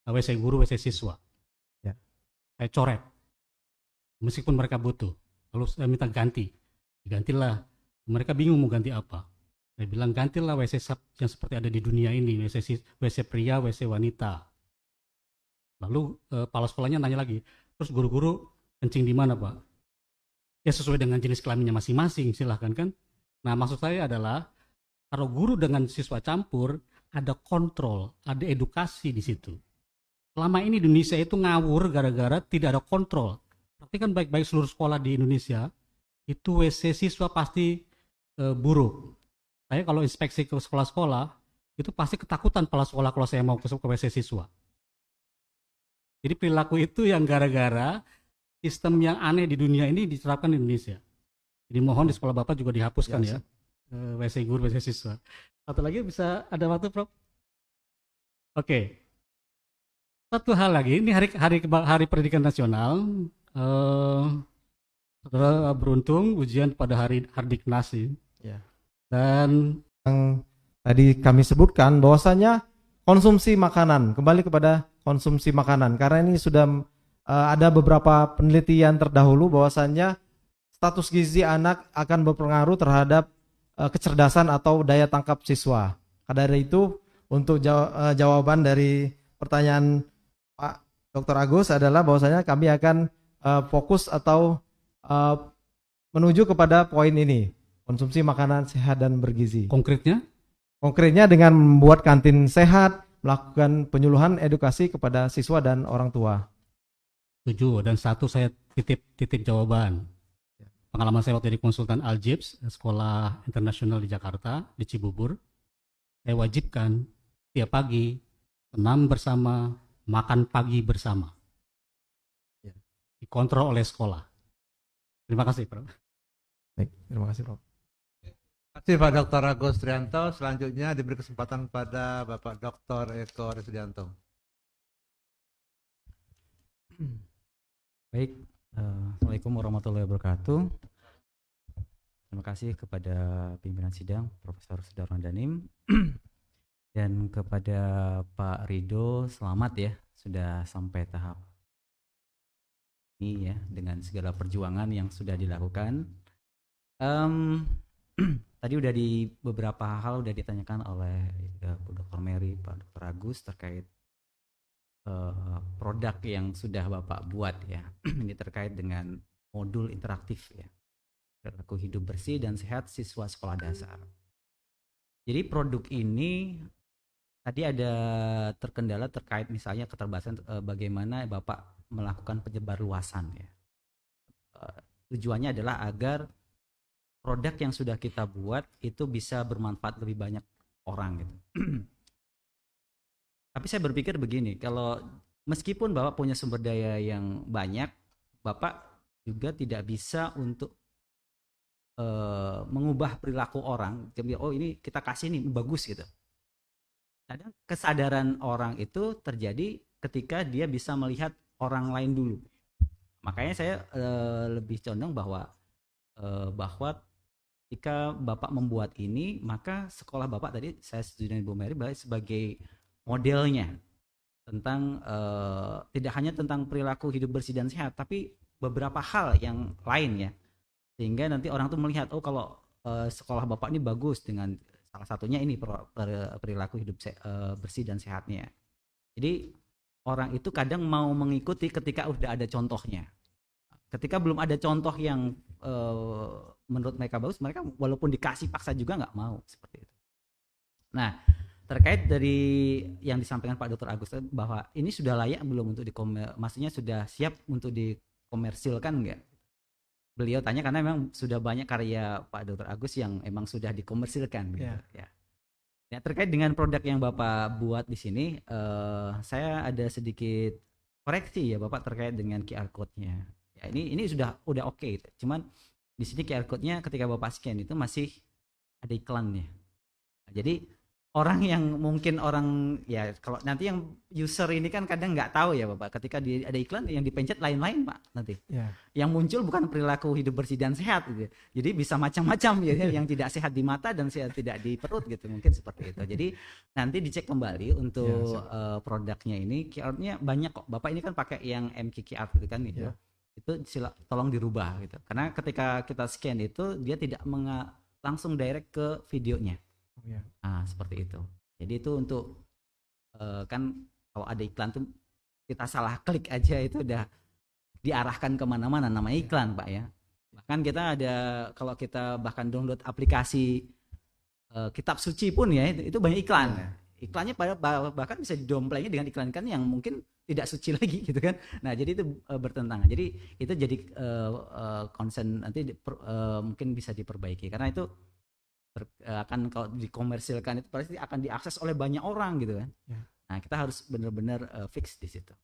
WC guru, WC siswa. Ya. Saya coret. Meskipun mereka butuh. Lalu saya minta ganti. Digantilah. Mereka bingung mau ganti apa. Saya bilang gantilah WC yang seperti ada di dunia ini. WC pria, WC wanita. Lalu kepala sekolahnya nanya lagi. Terus guru-guru kencing di mana, Pak? Ya sesuai dengan jenis kelaminnya masing-masing, silahkan kan. Nah, maksud saya adalah kalau guru dengan siswa campur, ada kontrol, ada edukasi di situ. Selama ini di Indonesia itu ngawur gara-gara tidak ada kontrol. Perhatikan baik-baik seluruh sekolah di Indonesia, itu WC siswa pasti buruk. Saya kalau inspeksi ke sekolah-sekolah, itu pasti ketakutan kepala sekolah kalau saya mau ke WC siswa. Jadi perilaku itu yang gara-gara sistem yang aneh di dunia ini diterapkan di Indonesia. Jadi mohon di sekolah Bapak juga dihapuskan ya. WC guru, WC siswa. Satu lagi bisa ada waktu, Prof? Oke. Satu hal lagi, ini hari pendidikan nasional. eh Saudara beruntung ujian pada hari Hardiknas sih. Ya. Dan Yang tadi kami sebutkan bahwasanya konsumsi makanan, kembali kepada konsumsi makanan, karena ini sudah ada beberapa penelitian terdahulu bahwasanya status gizi anak akan berpengaruh terhadap kecerdasan atau daya tangkap siswa. Dari itu untuk jawaban dari pertanyaan Pak Dr. Agus adalah bahwasanya kami akan fokus atau menuju kepada poin ini, konsumsi makanan sehat dan bergizi. konkretnya, Konkretnya dengan membuat kantin sehat, melakukan penyuluhan edukasi kepada siswa dan orang tua. setuju. Dan satu saya titip jawaban. Pengalaman saya waktu jadi konsultan Aljips, sekolah internasional di Jakarta, di Cibubur. Saya wajibkan tiap pagi senam bersama, makan pagi bersama. Ya. Dikontrol oleh sekolah. Terima kasih, Prof. Baik, terima kasih Prof. Terima kasih Pak Dr. Agus Trianto. Selanjutnya diberi kesempatan pada Bapak Dr. Eko Risdianto. Baik, Assalamualaikum warahmatullahi wabarakatuh. Terima kasih kepada pimpinan sidang Profesor Sudarman Danim dan kepada Pak Rido, selamat ya sudah sampai tahap ini ya dengan segala perjuangan yang sudah dilakukan. Tadi udah di beberapa hal udah ditanyakan oleh Bu Dr. Mary, Pak Dr. Agus terkait produk yang sudah Bapak buat ya. Ini terkait dengan modul interaktif ya. Perilaku hidup bersih dan sehat siswa sekolah dasar. Jadi produk ini tadi ada terkendala terkait misalnya keterbatasan bagaimana Bapak melakukan penyebarluasan ya. Tujuannya adalah agar produk yang sudah kita buat itu bisa bermanfaat lebih banyak orang gitu. Tapi saya berpikir begini, kalau meskipun Bapak punya sumber daya yang banyak, Bapak juga tidak bisa untuk mengubah perilaku orang. Jadi, oh ini kita kasih nih bagus gitu. Kadang kesadaran orang itu terjadi ketika dia bisa melihat orang lain dulu. Makanya saya lebih condong bahwa ketika Bapak membuat ini, maka sekolah Bapak tadi saya setuju dengan Bu Mary sebagai modelnya tentang tidak hanya tentang perilaku hidup bersih dan sehat, tapi beberapa hal yang lain ya, sehingga nanti orang tuh melihat oh kalau sekolah Bapak ini bagus dengan salah satunya ini perilaku hidup bersih dan sehatnya. Jadi orang itu kadang mau mengikuti ketika udah ada contohnya. Ketika belum ada contoh yang menurut mereka bagus, mereka walaupun dikasih paksa juga nggak mau seperti itu. Nah, terkait dari yang disampaikan Pak Dr. Agus bahwa ini sudah layak belum untuk maksudnya sudah siap untuk dikomersilkan enggak? Beliau tanya karena memang sudah banyak karya Pak Dr. Agus yang emang sudah dikomersilkan gitu ya. Ya, terkait dengan produk yang Bapak buat di sini, saya ada sedikit koreksi ya Bapak terkait dengan QR code-nya. Ya, ini sudah oke. Cuman di sini QR code-nya ketika Bapak scan itu masih ada iklannya. Nah, jadi orang yang mungkin orang ya kalau nanti yang user ini kan kadang nggak tahu ya Bapak, ketika ada iklan yang dipencet lain-lain Pak nanti. Ya. Yang muncul bukan perilaku hidup bersih dan sehat gitu. Jadi bisa macam-macam ya, yang tidak sehat di mata dan sehat tidak di perut gitu, mungkin seperti itu. Jadi nanti dicek kembali untuk produknya ini QR-nya banyak kok. Bapak ini kan pakai yang MKQR gitu kan gitu. Itu tolong dirubah gitu. Karena ketika kita scan itu dia tidak langsung direct ke videonya. Nah, seperti itu. Jadi itu untuk kan kalau ada iklan tuh kita salah klik aja itu udah diarahkan kemana-mana, namanya iklan Pak ya. Bahkan kita ada kalau kita bahkan download aplikasi kitab suci pun ya itu banyak iklan. Iklannya bahkan bisa didomplengnya dengan iklan-iklan yang mungkin tidak suci lagi gitu kan. Nah jadi itu bertentangan. Jadi itu jadi concern nanti mungkin bisa diperbaiki karena itu akan kalau dikomersilkan itu pasti akan diakses oleh banyak orang gitu kan. Nah kita harus benar-benar fix di situ.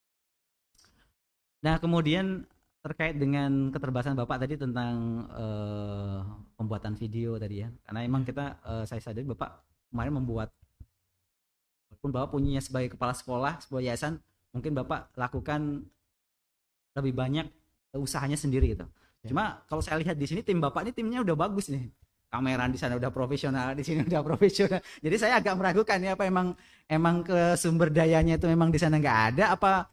Nah kemudian terkait dengan keterbatasan Bapak tadi tentang pembuatan video tadi ya, karena emang kita saya sadari Bapak kemarin membuat, walaupun Bapak punya sebagai kepala sekolah sebuah yayasan mungkin Bapak lakukan lebih banyak usahanya sendiri gitu. Cuma kalau saya lihat di sini tim Bapak ini timnya udah bagus nih. Kamera di sana udah profesional, di sini udah profesional. Jadi saya agak meragukan ya, apa emang ke sumber dayanya itu memang di sana nggak ada, apa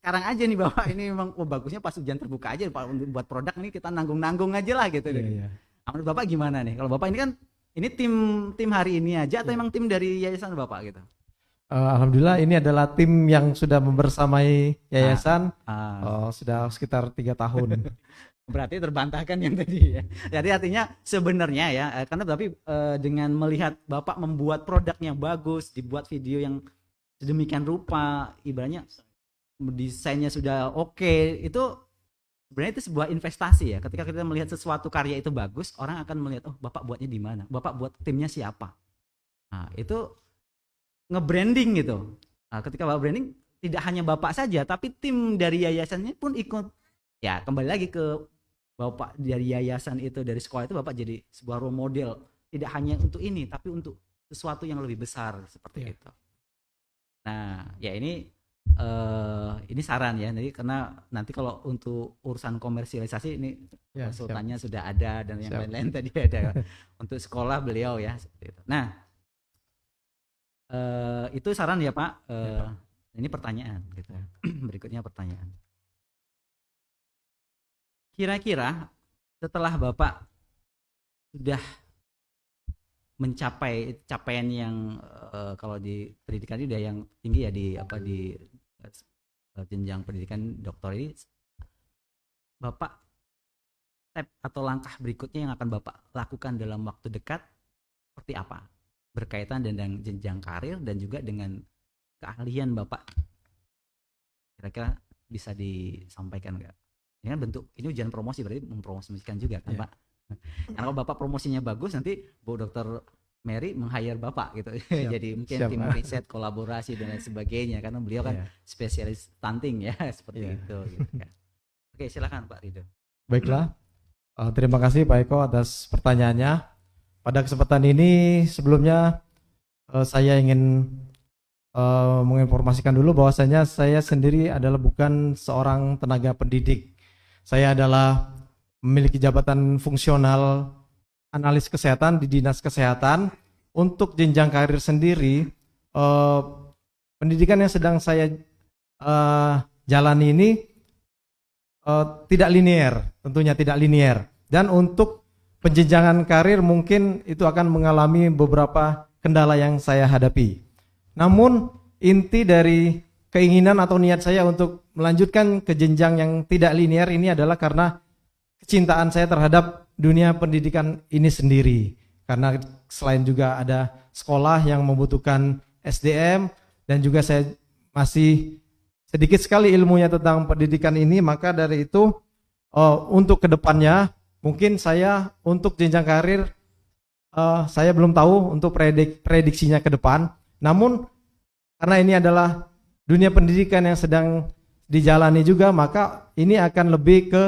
sekarang aja nih Bapak ini memang bagusnya pas ujian terbuka aja Pak, untuk buat produk nih kita nanggung-nanggung aja lah gitu. Menurut Bapak gimana nih? Kalau Bapak ini kan ini tim hari ini aja atau emang tim dari yayasan Bapak gitu? Alhamdulillah ini adalah tim yang sudah membersamai yayasan sudah sekitar 3 tahun. Berarti terbantahkan yang tadi ya. Jadi artinya sebenarnya ya, karena tapi dengan melihat Bapak membuat produk yang bagus, dibuat video yang sedemikian rupa, ibaratnya desainnya sudah oke, itu sebenarnya itu sebuah investasi ya. Ketika kita melihat sesuatu karya itu bagus, orang akan melihat, oh Bapak buatnya di mana? Bapak buat timnya siapa? Nah, itu nge-branding gitu. Nah, ketika Bapak branding, tidak hanya Bapak saja, tapi tim dari yayasannya pun ikut. Ya, kembali lagi ke Bapak dari yayasan itu, dari sekolah itu Bapak jadi sebuah role model. Tidak hanya untuk ini, tapi untuk sesuatu yang lebih besar seperti itu. Nah, ya ini saran ya. Jadi karena nanti kalau untuk urusan komersialisasi ini konsultannya sudah ada dan yang lain-lain tadi ada. Untuk sekolah beliau ya seperti itu. Nah, itu saran ya Pak. Ini pertanyaan gitu. Berikutnya pertanyaan. Kira-kira setelah Bapak sudah mencapai capaian yang kalau di pendidikan ini udah yang tinggi ya, di jenjang pendidikan doktor ini, Bapak step atau langkah berikutnya yang akan Bapak lakukan dalam waktu dekat seperti apa? Berkaitan dengan jenjang karir dan juga dengan keahlian Bapak. Kira-kira bisa disampaikan nggak? Ini kan bentuk, ini ujian promosi, berarti mempromosikan juga kan Pak. Karena kalau Bapak promosinya bagus, nanti Bu Dr. Mary meng-hire Bapak gitu. Jadi mungkin tim riset, kolaborasi dan lain sebagainya, karena beliau kan spesialis stunting ya, seperti itu gitu kan. Oke, silakan Pak Ridho. Baiklah, terima kasih Pak Eko atas pertanyaannya. Pada kesempatan ini sebelumnya saya ingin menginformasikan dulu bahwasanya saya sendiri adalah bukan seorang tenaga pendidik. Saya adalah memiliki jabatan fungsional analis kesehatan di Dinas Kesehatan. Untuk jenjang karir sendiri, pendidikan yang sedang saya jalani ini tidak linear, tentunya tidak linear. Dan untuk penjenjangan karir mungkin itu akan mengalami beberapa kendala yang saya hadapi. Namun inti dari keinginan atau niat saya untuk melanjutkan ke jenjang yang tidak linear ini adalah karena kecintaan saya terhadap dunia pendidikan ini sendiri. Karena selain juga ada sekolah yang membutuhkan SDM dan juga saya masih sedikit sekali ilmunya tentang pendidikan ini, maka dari itu untuk kedepannya mungkin saya untuk jenjang karir saya belum tahu untuk prediksinya ke depan. Namun karena ini adalah dunia pendidikan yang sedang dijalani juga, maka ini akan lebih ke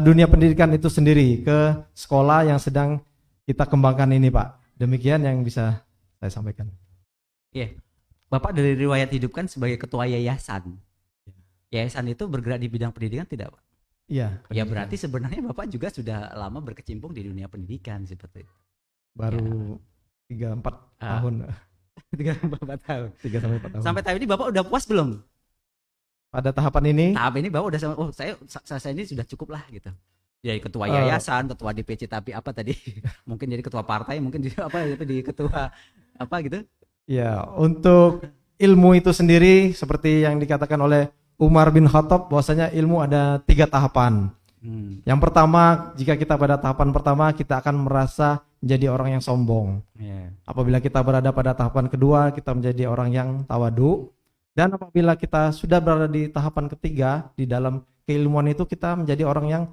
dunia pendidikan itu sendiri, ke sekolah yang sedang kita kembangkan ini Pak. Demikian yang bisa saya sampaikan. Iya, Bapak dari riwayat hidup kan sebagai ketua yayasan. Yayasan itu bergerak di bidang pendidikan tidak Pak? Iya. Ya berarti sebenarnya Bapak juga sudah lama berkecimpung di dunia pendidikan seperti itu. Baru 3-4 tahun. 3-4 tahun. 3-4 tahun. Sampai tahap ini Bapak udah puas belum? Pada tahapan ini? Tahap ini Bapak udah saya ini sudah cukup lah gitu. Jadi ketua yayasan, ketua DPC, tapi apa tadi? Mungkin jadi ketua partai, mungkin jadi apa gitu, di ketua apa gitu? Ya, untuk ilmu itu sendiri seperti yang dikatakan oleh Umar bin Khattab bahwasanya ilmu ada 3 tahapan. Yang pertama, jika kita pada tahapan pertama kita akan merasa menjadi orang yang sombong. Apabila kita berada pada tahapan kedua, kita menjadi orang yang tawadu. Dan apabila kita sudah berada di tahapan ketiga, di dalam keilmuan itu kita menjadi orang yang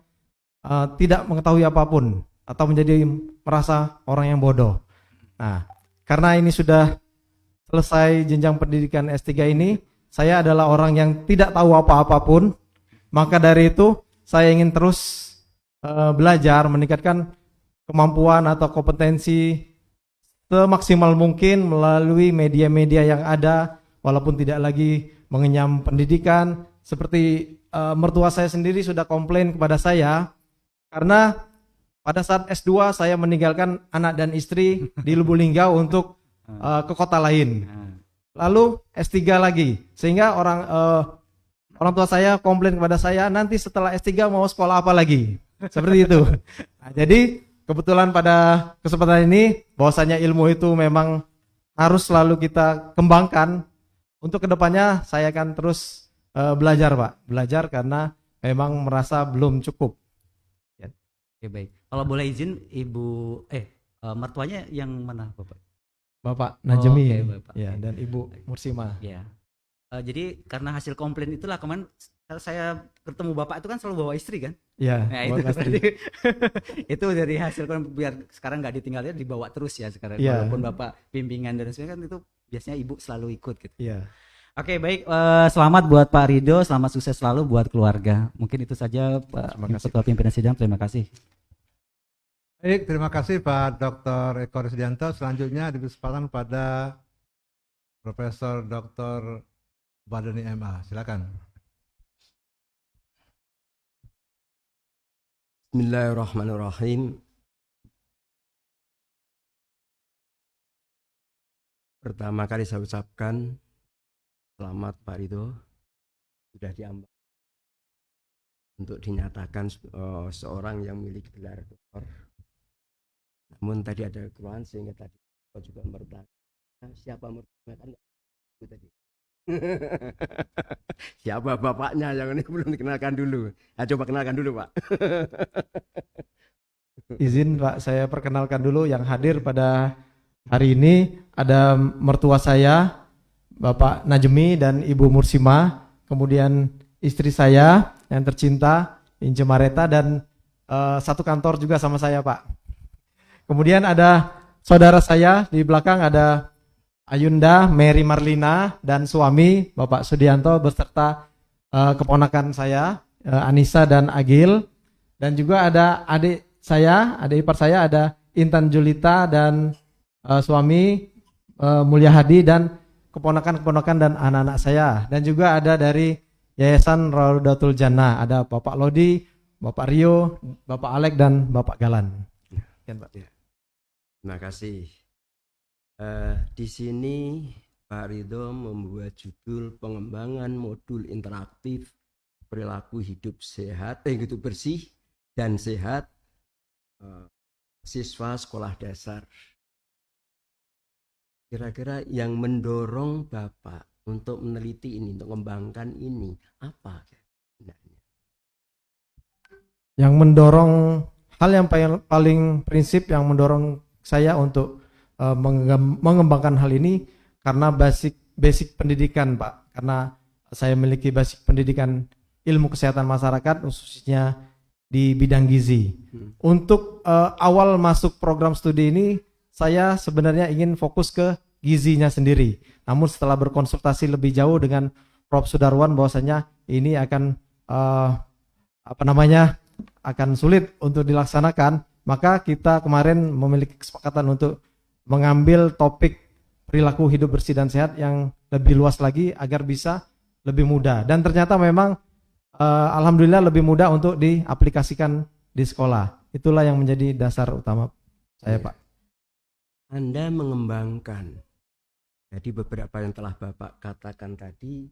tidak mengetahui apapun atau menjadi merasa orang yang bodoh. Nah, karena ini sudah selesai jenjang pendidikan S3 ini, saya adalah orang yang tidak tahu apa-apapun. Maka dari itu saya ingin terus belajar, meningkatkan kemampuan atau kompetensi semaksimal mungkin melalui media-media yang ada, walaupun tidak lagi mengenyam pendidikan. Seperti mertua saya sendiri sudah komplain kepada saya karena pada saat S2 saya meninggalkan anak dan istri di Lubuk Linggau untuk ke kota lain. Lalu S3 lagi, sehingga orang tua saya komplain kepada saya, nanti setelah S3 mau sekolah apa lagi? Seperti itu. Nah, jadi kebetulan pada kesempatan ini bahwasanya ilmu itu memang harus selalu kita kembangkan. Untuk kedepannya saya akan terus belajar, Pak. Belajar karena memang merasa belum cukup. Oke, baik. Kalau boleh izin Ibu mertuanya yang mana, Bapak? Bapak Najemi Bapak. ya, dan Ibu Mursimah. Ya. Jadi karena hasil komplain itulah kemarin saya ketemu Bapak itu kan selalu bawa istri kan? Ya, Nah, itu berarti itu dari hasil komplain, biar sekarang nggak ditinggalin, dibawa terus ya sekarang. Ya. Walaupun Bapak bimbingan dan sebagainya kan itu biasanya Ibu selalu ikut gitu. Ya. Oke, baik. Selamat buat Pak Rido, selamat sukses selalu buat keluarga. Mungkin itu saja Pak Ketua Pimpinan Sidang. Terima kasih. Baik, terima kasih Pak Dr. Eko Risdianto. Selanjutnya diberi kesempatan pada Profesor Dr. Badani MA. Silakan. Bismillahirrahmanirrahim. Pertama kali saya ucapkan selamat Pak Rido, sudah diambil untuk dinyatakan seorang yang memiliki gelar doktor. Namun tadi ada kekurangan sehingga tadi saya juga bertanya siapa mertuanya kan itu tadi. Siapa bapaknya yang ini belum dikenalkan dulu. Coba kenalkan dulu Pak. Izin Pak, saya perkenalkan dulu yang hadir pada hari ini. Ada mertua saya, Bapak Najemi dan Ibu Mursimah, kemudian istri saya yang tercinta, Ince Mareta, dan satu kantor juga sama saya Pak. Kemudian ada saudara saya di belakang, ada Ayunda Mary Marlina dan suami Bapak Sudianto beserta keponakan saya Anissa dan Agil, dan juga ada adik ipar saya ada Intan Julita dan suami Mulia Hadi dan keponakan-keponakan dan anak-anak saya, dan juga ada dari Yayasan Raudatul Jannah ada Bapak Lodi, Bapak Rio, Bapak Alek dan Bapak Galan. Terima kasih. Di sini Pak Ridho membuat judul pengembangan modul interaktif perilaku hidup sehat, hidup bersih dan sehat siswa sekolah dasar. Kira-kira yang mendorong Bapak untuk meneliti ini, untuk mengembangkan ini apa? Yang mendorong, hal yang paling prinsip yang mendorong saya untuk mengembangkan hal ini karena basic pendidikan Pak, karena saya memiliki basic pendidikan ilmu kesehatan masyarakat khususnya di bidang gizi. Untuk awal masuk program studi ini saya sebenarnya ingin fokus ke gizinya sendiri, namun setelah berkonsultasi lebih jauh dengan Prof. Sudarwan bahwasanya ini akan akan sulit untuk dilaksanakan, maka kita kemarin memiliki kesepakatan untuk mengambil topik perilaku hidup bersih dan sehat yang lebih luas lagi agar bisa lebih mudah. Dan ternyata memang alhamdulillah lebih mudah untuk diaplikasikan di sekolah. Itulah yang menjadi dasar utama saya, Pak. Anda mengembangkan. Jadi beberapa yang telah Bapak katakan tadi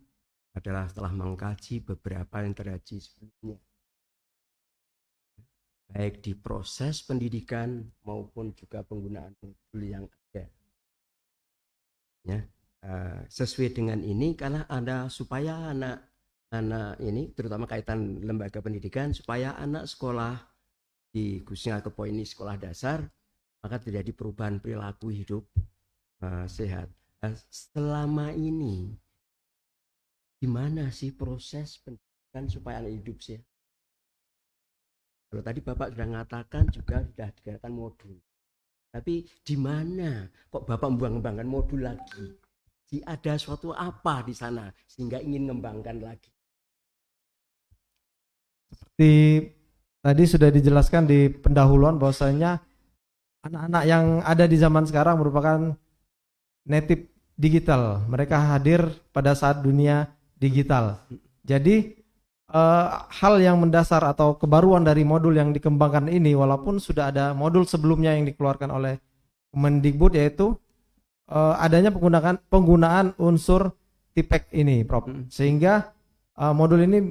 adalah setelah mengkaji beberapa yang terjadi sebelumnya. Baik di proses pendidikan maupun juga penggunaan modul yang ada. Ya, sesuai dengan ini karena ada supaya anak ini terutama kaitan lembaga pendidikan supaya anak sekolah di khususnya ke poin ini sekolah dasar maka terjadi perubahan perilaku hidup sehat. Selama ini gimana sih proses pendidikan supaya anak hidup sehat? Kalau tadi Bapak sudah mengatakan juga sudah dikatakan modul. Tapi di mana kok Bapak mengembangkan modul lagi? Ada suatu apa di sana sehingga ingin mengembangkan lagi? Seperti tadi sudah dijelaskan di pendahuluan bahwasanya anak-anak yang ada di zaman sekarang merupakan native digital. Mereka hadir pada saat dunia digital. Jadi hal yang mendasar atau kebaruan dari modul yang dikembangkan ini, walaupun sudah ada modul sebelumnya yang dikeluarkan oleh Kemendikbud, yaitu adanya penggunaan unsur TIPEK ini, Prof. Sehingga modul ini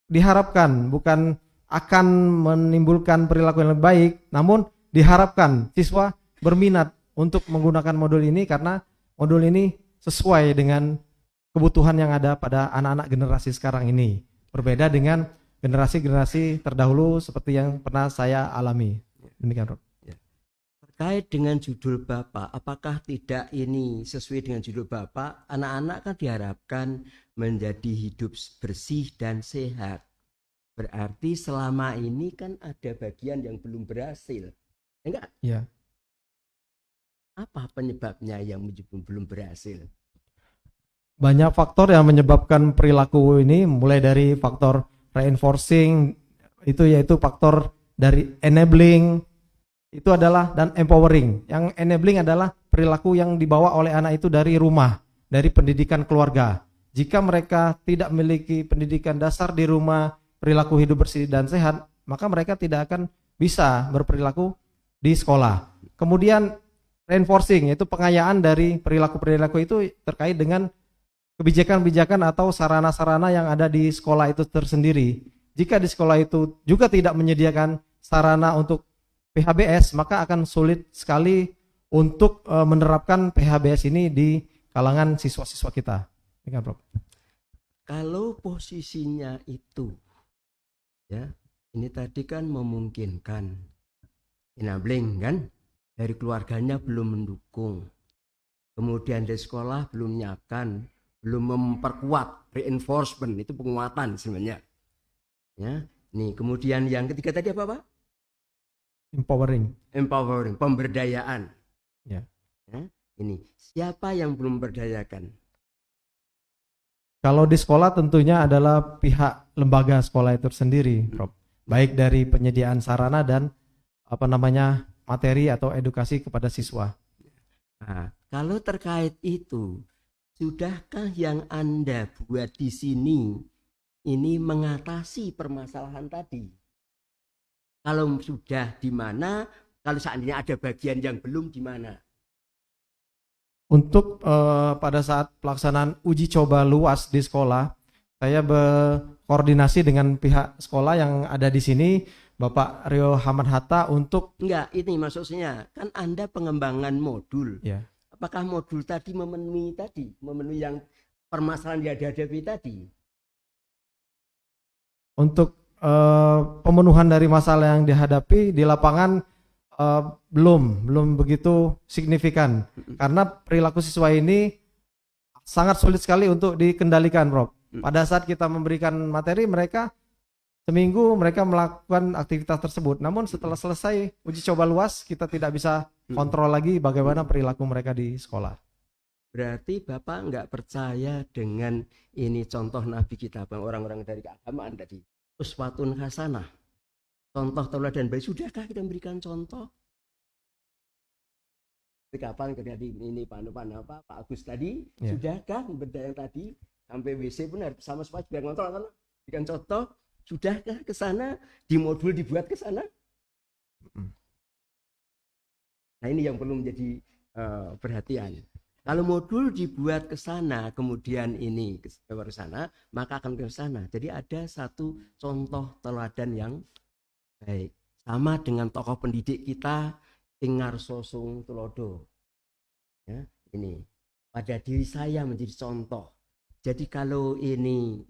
diharapkan bukan akan menimbulkan perilaku yang lebih baik, namun diharapkan siswa berminat untuk menggunakan modul ini karena modul ini sesuai dengan kebutuhan yang ada pada anak-anak generasi sekarang ini. Berbeda dengan generasi-generasi terdahulu seperti yang pernah saya alami. Demikian, Prof. Terkait dengan judul Bapak, apakah tidak ini sesuai dengan judul Bapak? Anak-anak kan diharapkan menjadi hidup bersih dan sehat. Berarti selama ini kan ada bagian yang belum berhasil. Enggak? Ya. Apa penyebabnya yang belum berhasil? Banyak faktor yang menyebabkan perilaku ini, mulai dari faktor reinforcing, itu yaitu faktor dari enabling, itu adalah, dan empowering. Yang enabling adalah perilaku yang dibawa oleh anak itu dari rumah, dari pendidikan keluarga. Jika mereka tidak memiliki pendidikan dasar di rumah, perilaku hidup bersih dan sehat, maka mereka tidak akan bisa berperilaku di sekolah. Kemudian reinforcing, yaitu pengayaan dari perilaku-perilaku itu terkait dengan kebijakan-kebijakan atau sarana-sarana yang ada di sekolah itu tersendiri. Jika di sekolah itu juga tidak menyediakan sarana untuk PHBS, maka akan sulit sekali untuk menerapkan PHBS ini di kalangan siswa-siswa kita. Kalau posisinya itu, ya, ini tadi kan memungkinkan enabling kan, dari keluarganya belum mendukung, kemudian dari sekolah belum menyiapkan, belum memperkuat, reinforcement itu penguatan sebenarnya. Ya, nih kemudian yang ketiga tadi apa Pak? Empowering, pemberdayaan. ya. Ini siapa yang belum memberdayakan? Kalau di sekolah tentunya adalah pihak lembaga sekolah itu sendiri, Prof. Baik dari penyediaan sarana dan materi atau edukasi kepada siswa. Nah, kalau terkait itu, sudahkah yang Anda buat di sini ini mengatasi permasalahan tadi? Kalau sudah, di mana? Kalau seandainya ada bagian yang belum, di mana? Untuk pada saat pelaksanaan uji coba luas di sekolah, saya berkoordinasi dengan pihak sekolah yang ada di sini, Bapak Rio Hamad Hatta, untuk Enggak, ini maksudnya kan Anda pengembangan modul. ya, Apakah modul tadi memenuhi yang permasalahan yang dihadapi tadi? untuk pemenuhan dari masalah yang dihadapi di lapangan belum begitu signifikan karena perilaku siswa ini sangat sulit sekali untuk dikendalikan, Prof. Pada saat kita memberikan materi, mereka seminggu mereka melakukan aktivitas tersebut. Namun setelah selesai uji coba luas, kita tidak bisa kontrol lagi bagaimana perilaku mereka di sekolah. Berarti Bapak nggak percaya dengan ini contoh Nabi kita, orang-orang dari keagamaan tadi. Uswatun hasanah, contoh tauladan baik. Sudahkah kita memberikan contoh? Kapan terjadi ini Pak Agus tadi, Ya. Sudahkah benda yang tadi sampai WC pun harus sama semua biar ngontrol, berikan contoh. Sudahkah ke sana, di modul dibuat ke sana? Nah ini yang perlu menjadi perhatian. Kalau modul dibuat ke sana, kemudian ini ke sana, maka akan ke sana. Jadi ada satu contoh teladan yang baik. Sama dengan tokoh pendidik kita, Ingar Sosung Tulodo. Ya, ini pada diri saya menjadi contoh. Jadi kalau ini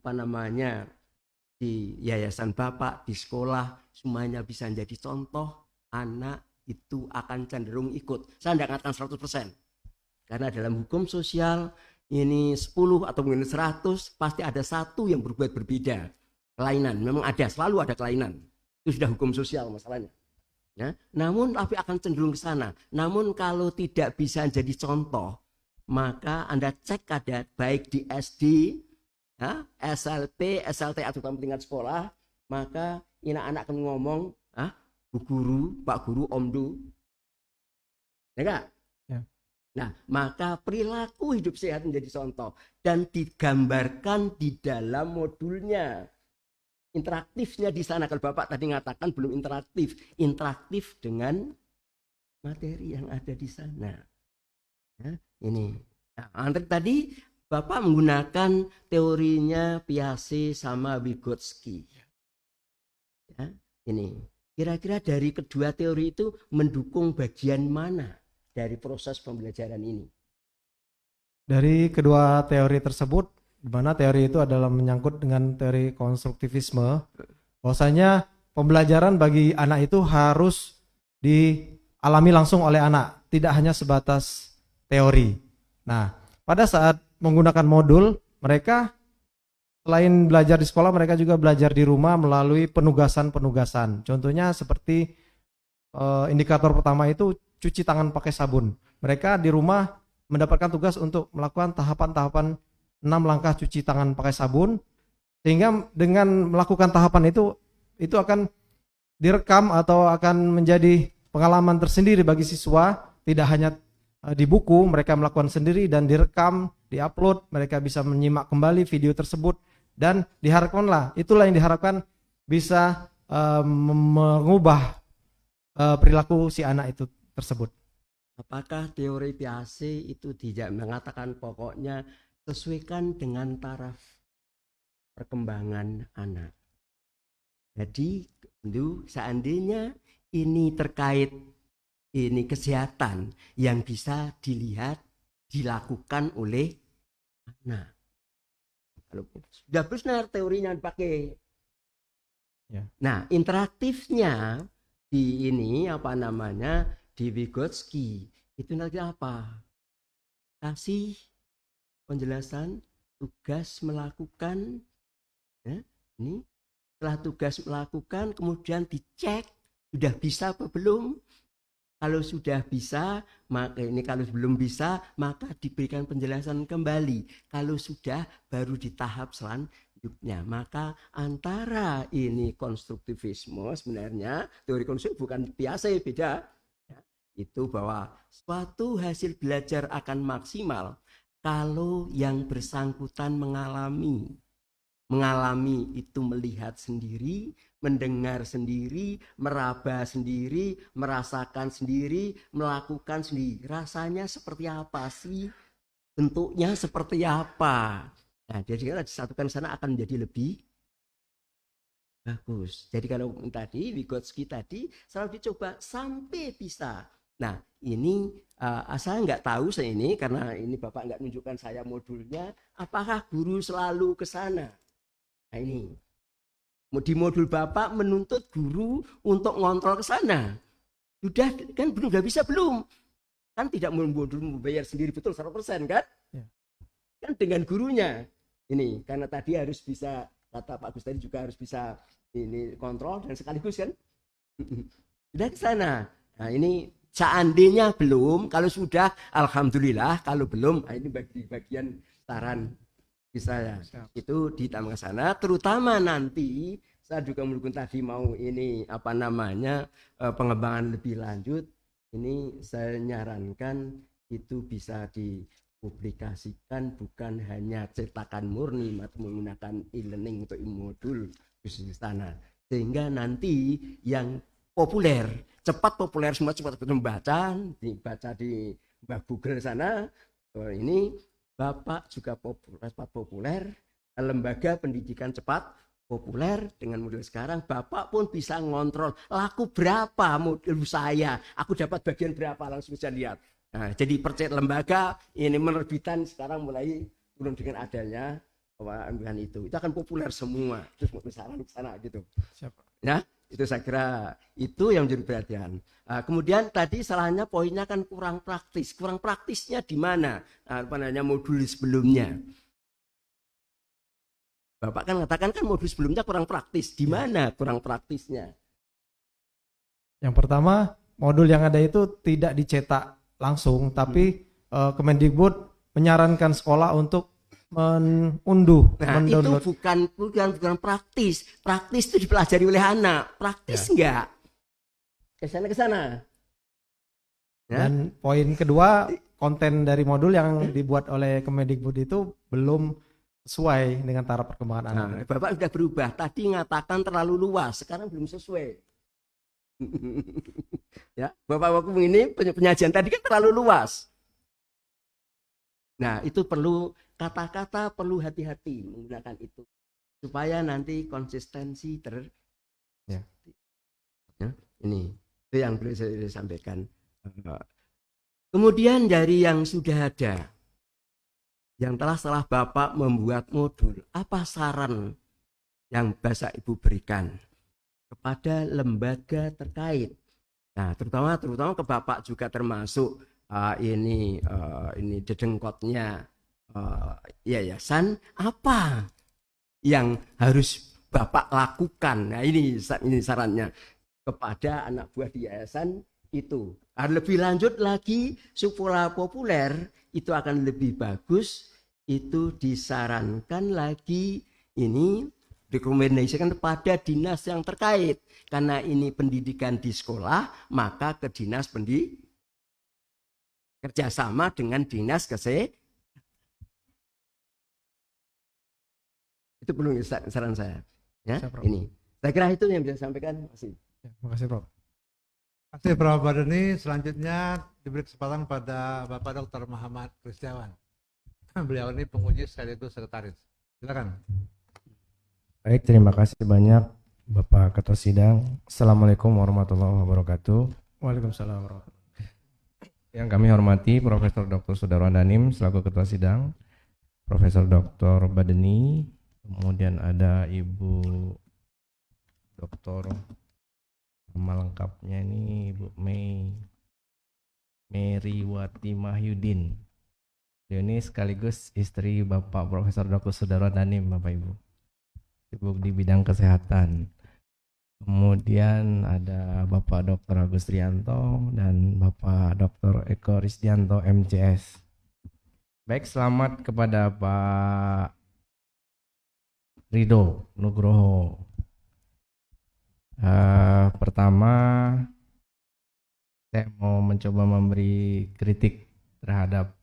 di yayasan Bapak, di sekolah, semuanya bisa menjadi contoh, anak itu akan cenderung ikut. Saya tidak katakan 100%. Karena dalam hukum sosial ini 10 atau mungkin 100 pasti ada satu yang berbuat berbeda. Kelainan, memang ada, selalu ada kelainan. Itu sudah hukum sosial masalahnya. Ya, namun tapi akan cenderung ke sana. Namun kalau tidak bisa jadi contoh, maka Anda cek ada baik di SD, ya, SLP, SLT atau tingkat sekolah, maka ini anak akan ngomong, Bu Guru, Pak Guru, Om Du. Ya enggak? Ya. Nah, maka perilaku hidup sehat menjadi contoh dan digambarkan di dalam modulnya. Interaktifnya di sana, kalau Bapak tadi mengatakan belum interaktif dengan materi yang ada di sana. Ya, ini. Nah, tadi Bapak menggunakan teorinya Piaget sama Vygotsky. Ya, ini. Kira-kira dari kedua teori itu mendukung bagian mana dari proses pembelajaran ini? Dari kedua teori tersebut, di mana teori itu adalah menyangkut dengan teori konstruktivisme, bahwasanya pembelajaran bagi anak itu harus dialami langsung oleh anak, tidak hanya sebatas teori. Nah, pada saat menggunakan modul, mereka selain belajar di sekolah, mereka juga belajar di rumah melalui penugasan-penugasan. Contohnya seperti indikator pertama itu cuci tangan pakai sabun. Mereka di rumah mendapatkan tugas untuk melakukan tahapan-tahapan 6 langkah cuci tangan pakai sabun, sehingga dengan melakukan tahapan itu akan direkam atau akan menjadi pengalaman tersendiri bagi siswa, tidak hanya di buku, mereka melakukan sendiri dan direkam, diupload, mereka bisa menyimak kembali video tersebut dan diharapkanlah, itulah yang diharapkan bisa mengubah perilaku si anak itu tersebut. Apakah teori Piaget itu tidak mengatakan pokoknya sesuaikan dengan taraf perkembangan anak? Jadi seandainya ini terkait ini kesehatan yang bisa dilihat dilakukan oleh anak. Kalau sudah benar teorinya dipakai. Ya. Nah, interaktifnya di ini di Vygotsky itu nanti apa? Kasih penjelasan tugas melakukan, ya, ini setelah tugas melakukan kemudian dicek sudah bisa apa belum. Kalau sudah bisa, maka ini kalau belum bisa, maka diberikan penjelasan kembali. Kalau sudah, baru di tahap selanjutnya. Maka antara ini konstruktivisme sebenarnya, teori konstruktif bukan biasa, beda. Ya, itu bahwa suatu hasil belajar akan maksimal kalau yang bersangkutan mengalami itu melihat sendiri, mendengar sendiri, meraba sendiri, merasakan sendiri, melakukan sendiri. Rasanya seperti apa sih? Bentuknya seperti apa? Nah, jadi kalau disatukan sana akan menjadi lebih bagus. Jadi kalau tadi Vygotsky tadi selalu dicoba sampai bisa. Nah, ini saya nggak tahu ini karena ini Bapak nggak menunjukkan saya modulnya. Apakah guru selalu ke sana? Nah, ini di modul Bapak menuntut guru untuk ngontrol ke sana. Sudah kan belum, udah bisa belum? Kan tidak membayar sendiri betul 100% kan? Ya. Kan dengan gurunya. Ini karena tadi harus bisa, kata Pak Gus tadi juga harus bisa ini kontrol dan sekaligus kan. Sudah ke sana. Nah, ini seandainya belum, kalau sudah alhamdulillah, kalau belum ini bagian saran saya itu ditambah ke sana, terutama nanti saya juga mendukung tadi mau ini pengembangan lebih lanjut, ini saya nyarankan itu bisa dipublikasikan bukan hanya cetakan murni atau menggunakan e-learning untuk modul khusus di sana, sehingga nanti yang populer, cepat populer semua cepat dibaca di Google sana, ini Bapak juga populer, lembaga pendidikan cepat populer dengan model sekarang. Bapak pun bisa ngontrol laku berapa model saya, aku dapat bagian berapa, langsung bisa lihat. Nah, jadi percaya lembaga ini penerbitan sekarang mulai turun dengan adanya ambilan itu akan populer semua. Terus mau saran ke sana gitu. Siapa? Nah, itu saya kira itu yang menjadi perhatian. Kemudian tadi salahnya poinnya kan kurang praktis. Kurang praktisnya di mana? Modul sebelumnya. Bapak kan katakan kan modul sebelumnya kurang praktis. Di mana kurang praktisnya? Yang pertama, modul yang ada itu tidak dicetak langsung, tapi Kemendikbud menyarankan sekolah untuk mengunduh, mendownload. Itu bukan praktis. Praktis itu dipelajari oleh anak. Praktis enggak? Ke sana. Ya? Dan poin kedua, konten dari modul yang dibuat oleh Kemendikbud itu belum sesuai dengan taraf perkembangan anak. Nah, Bapak sudah berubah. Tadi ngatakan terlalu luas, sekarang belum sesuai. Ya, Bapak waktu ini penyajian tadi kan terlalu luas. Nah, itu perlu kata-kata, perlu hati-hati menggunakan itu supaya nanti konsistensi Ya. Ya, ini itu yang perlu saya sampaikan. Kemudian dari yang sudah ada, yang setelah Bapak membuat modul, apa saran yang Bapak Ibu berikan kepada lembaga terkait? Nah, terutama ke Bapak juga termasuk ini dedengkotnya yayasan, apa yang harus Bapak lakukan? Nah, ini sarannya kepada anak buah di yayasan itu. Lebih lanjut lagi supaya populer itu akan lebih bagus, itu disarankan lagi ini rekomendasikan kepada dinas yang terkait. Karena ini pendidikan di sekolah, maka ke dinas kerjasama dengan dinas kesehatan. Itu perlu saran saya. Ya, ini. Saya kira itu yang bisa saya sampaikan. Masih. Ya, makasih Prof. Terima kasih Prof. Badani. Selanjutnya diberi kesempatan pada Bapak Dr. Muhammad Kristiawan. Beliau ini penguji sekaligus sekretaris. Silakan. Baik, terima kasih banyak Bapak Ketua Sidang. Assalamualaikum warahmatullahi wabarakatuh. Waalaikumsalam warahmatullahi wabarakatuh. Yang kami hormati Profesor Dr. Sudarwan Danim selaku Ketua Sidang, Profesor Dr. Badani, kemudian ada Ibu Dr. nama lengkapnya ini Ibu Meriwati Mahyudin. Ini sekaligus istri Bapak Profesor Dr. Sudarwan Danim, Bapak Ibu. Sibuk di bidang kesehatan. Kemudian ada Bapak Dr. Agus Rianto dan Bapak Dr. Eko Risdianto MCS. Baik, selamat kepada Pak Ridho Nugroho. Pertama, saya mau mencoba memberi kritik terhadap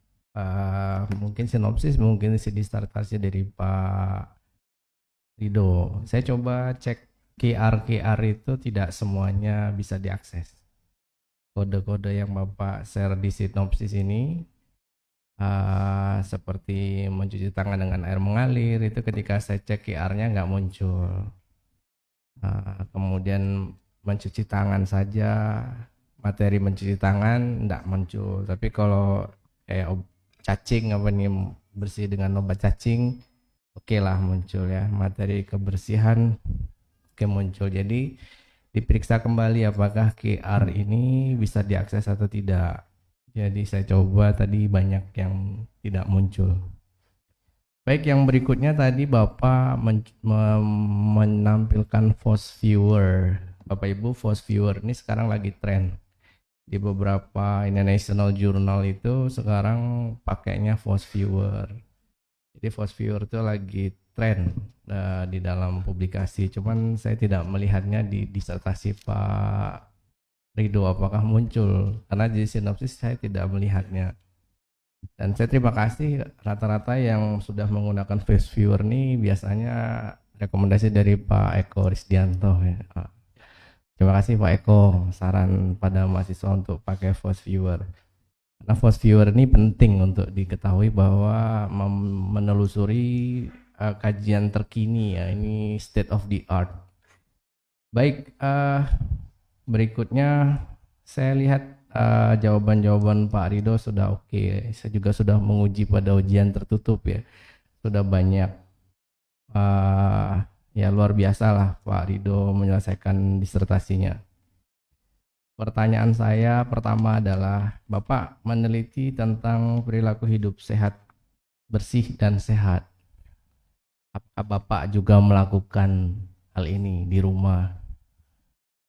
mungkin sinopsis, mungkin isi disertasi dari Pak Ridho. Saya coba cek QR itu tidak semuanya bisa diakses. Kode-kode yang Bapak share di sinopsis ini seperti mencuci tangan dengan air mengalir, itu ketika saya cek QR-nya nggak muncul. Kemudian mencuci tangan saja, materi mencuci tangan nggak muncul. Tapi kalau cacing apa nih, bersih dengan obat cacing, oke lah muncul ya, materi kebersihan oke muncul. Jadi diperiksa kembali apakah QR ini bisa diakses atau tidak. Jadi saya coba tadi banyak yang tidak muncul. Baik, yang berikutnya tadi Bapak menampilkan Force Viewer. Bapak Ibu, Force Viewer ini sekarang lagi tren. Di beberapa international journal itu sekarang pakainya Force Viewer. Jadi Force Viewer itu lagi tren di dalam publikasi. Cuman saya tidak melihatnya di disertasi Pak Ridho apakah muncul, karena di sinopsis saya tidak melihatnya. Dan saya terima kasih rata-rata yang sudah menggunakan Force Viewer ini biasanya rekomendasi dari Pak Eko Risdianto ya. Terima kasih Pak Eko, saran pada mahasiswa untuk pakai Force Viewer. Karena Force Viewer ini penting untuk diketahui bahwa menelusuri kajian terkini ya, ini state of the art. Baik, berikutnya saya lihat jawaban-jawaban Pak Ridho sudah oke. Saya juga sudah menguji pada ujian tertutup ya, sudah banyak ya luar biasa lah Pak Ridho menyelesaikan disertasinya. Pertanyaan saya pertama adalah, Bapak meneliti tentang perilaku hidup sehat, bersih dan sehat. Apakah Bapak juga melakukan hal ini di rumah?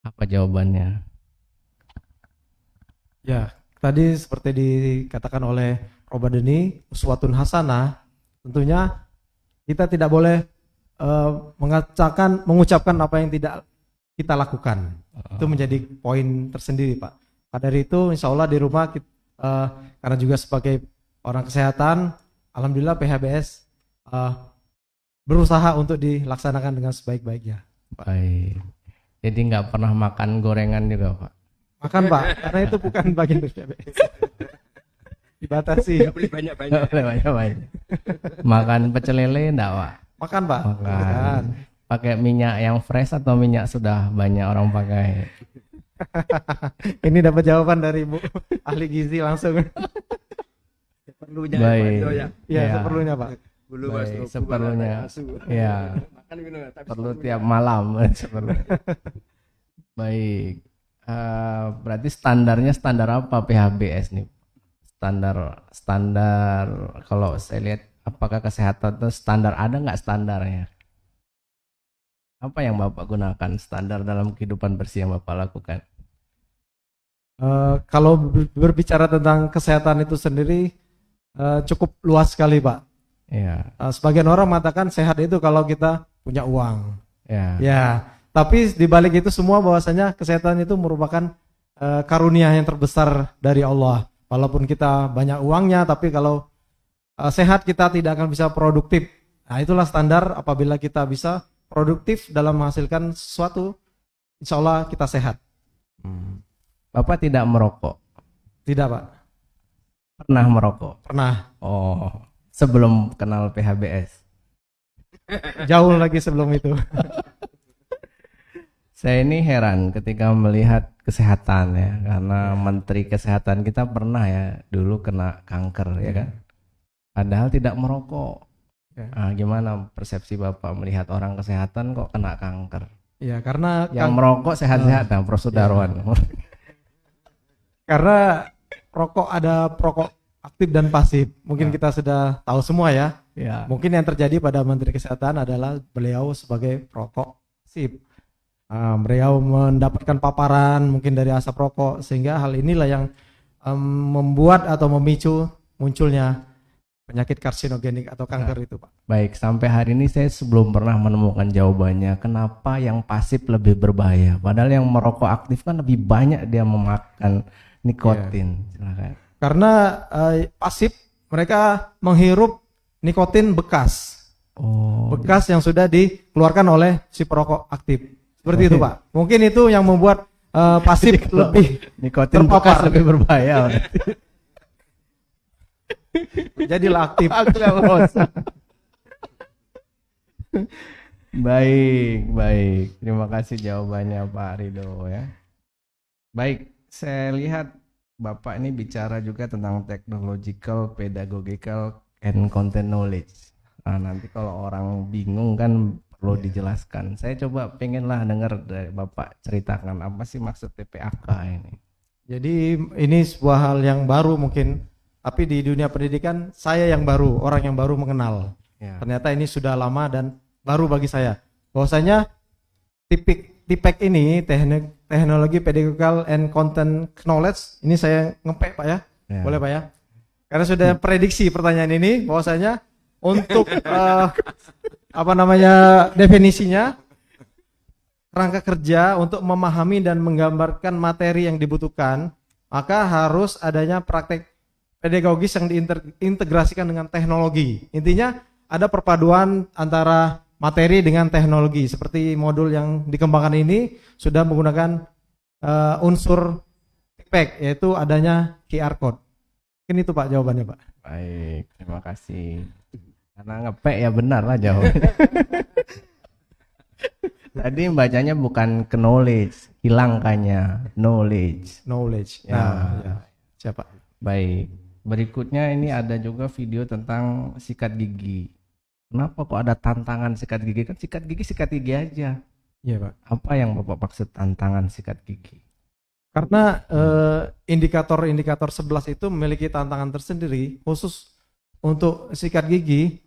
Apa jawabannya? Ya, tadi seperti dikatakan oleh Prof. Badani, uswatun hasanah, tentunya kita tidak boleh mengucapkan apa yang tidak kita lakukan. Itu menjadi poin tersendiri, Pak. Maka dari itu insya Allah di rumah karena juga sebagai orang kesehatan, alhamdulillah PHBS berusaha untuk dilaksanakan dengan sebaik-baiknya. Baik. Jadi nggak pernah makan gorengan juga, Pak? Makan Pak, karena itu bukan bagian dari PHBS. Dibatasi. Beli banyak-banyak. Banyak-banyak. Makan pecel lele enggak, Pak? Makan Pak. Makan. Pakai minyak yang fresh atau minyak sudah banyak orang pakai? Ini dapat jawaban dari Bu ahli gizi langsung. Perlunya Baik. ya. Iya, Ya. seperlunya Pak. Baik, seperlunya. Ya, Makan minum tapi perlu tiap malam. Seperlunya. Baik. Berarti standarnya standar apa PHBS nih? Standar kalau saya lihat apakah kesehatan itu standar, ada nggak standarnya? Apa yang Bapak gunakan standar dalam kehidupan bersih yang Bapak lakukan? Kalau berbicara tentang kesehatan itu sendiri cukup luas sekali Pak. Ya, Sebagian orang mengatakan sehat itu kalau kita punya uang. ya. Ya, tapi di balik itu semua bahwasanya kesehatan itu merupakan karunia yang terbesar dari Allah. Walaupun kita banyak uangnya, tapi kalau sehat kita tidak akan bisa produktif. Nah, itulah standar apabila kita bisa produktif dalam menghasilkan sesuatu, insya Allah kita sehat. Bapak tidak merokok? Tidak Pak, Pernah merokok? pernah. Oh, sebelum kenal PHBS. Jauh lagi sebelum itu. Saya ini heran ketika melihat kesehatan ya, karena Menteri Kesehatan kita pernah ya dulu kena kanker ya kan, padahal tidak merokok. Ya. Nah, gimana persepsi Bapak melihat orang kesehatan kok kena kanker? Ya, karena Yang merokok sehat-sehat, nah Prof. Sudarwan. karena rokok ada perokok aktif dan pasif. Mungkin kita sudah tahu semua ya. Ya. Mungkin yang terjadi pada Menteri Kesehatan adalah beliau sebagai perokok pasif. Beliau mendapatkan paparan mungkin dari asap rokok, sehingga hal inilah yang membuat atau memicu munculnya penyakit karsinogenik atau kanker itu Pak. Baik, sampai hari ini saya belum pernah menemukan jawabannya kenapa yang pasif lebih berbahaya, padahal yang merokok aktif kan lebih banyak dia memakan nikotin. Silakan. Karena pasif mereka menghirup nikotin bekas. Oh, Bekas yang sudah dikeluarkan oleh si perokok aktif. Seperti itu Pak. Mungkin itu yang membuat pasif lebih nikotin bekas terpapar. lebih berbahaya. Jadilah aktif. Baik. Terima kasih jawabannya Pak Rido ya. Baik, saya lihat Bapak ini bicara juga tentang technological, pedagogical, and content knowledge. Nah, nanti kalau orang bingung kan perlu dijelaskan. Saya coba pengenlah dengar dari Bapak ceritakan apa sih maksud TPAK ini. Jadi ini sebuah hal yang baru mungkin, tapi di dunia pendidikan saya yang baru, orang yang baru mengenal. Ya. Ternyata ini sudah lama dan baru bagi saya. Bahwasanya TPAK ini teknologi pedagogical and content knowledge ini saya ngepek Pak ya. Ya. Boleh Pak ya? Karena sudah prediksi pertanyaan ini bahwasanya untuk definisinya rangka kerja untuk memahami dan menggambarkan materi yang dibutuhkan, maka harus adanya praktek pedagogis yang diintegrasikan dengan teknologi. Intinya ada perpaduan antara materi dengan teknologi. Seperti modul yang dikembangkan ini sudah menggunakan unsur TPAK, yaitu adanya QR code. Mungkin itu Pak jawabannya Pak. Baik, terima kasih. Karena ngepek ya benar lah jawabannya. Tadi bacanya bukan knowledge, hilangkannya knowledge. Knowledge. Ya. Ya. Siapa? Baik. Berikutnya ini ada juga video tentang sikat gigi. Kenapa kok ada tantangan sikat gigi? Kan sikat gigi aja. Iya Pak. Apa yang Bapak maksud tantangan sikat gigi? Karena indikator 11 itu memiliki tantangan tersendiri khusus untuk sikat gigi.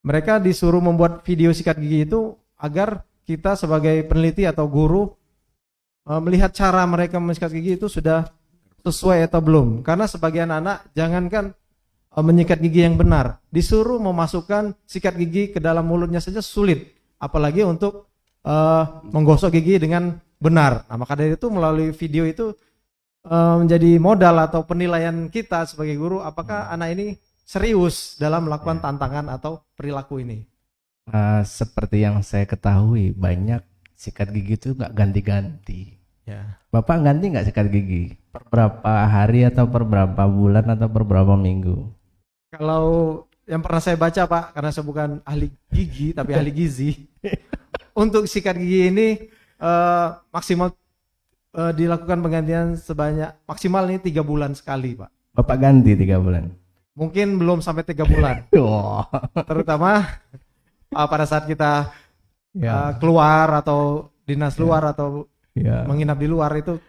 Mereka disuruh membuat video sikat gigi itu agar kita sebagai peneliti atau guru melihat cara mereka menyikat gigi itu sudah sesuai atau belum. Karena sebagian anak jangankan menyikat gigi yang benar, disuruh memasukkan sikat gigi ke dalam mulutnya saja sulit, apalagi untuk menggosok gigi dengan benar. Nah, maka dari itu melalui video itu menjadi modal atau penilaian kita sebagai guru, apakah anak ini serius dalam melakukan tantangan atau perilaku ini. Seperti yang saya ketahui, banyak sikat gigi itu nggak ganti-ganti. Ya. Bapak ganti nggak sikat gigi? Per berapa hari atau per berapa bulan atau per berapa minggu? Kalau yang pernah saya baca Pak, karena saya bukan ahli gigi tapi ahli gizi, untuk sikat gigi ini maksimal dilakukan penggantian sebanyak maksimal ini 3 bulan sekali Pak. Bapak ganti 3 bulan? Mungkin belum sampai 3 bulan. Oh. Terutama pada saat kita Ya. keluar atau dinas luar atau Ya. menginap di luar itu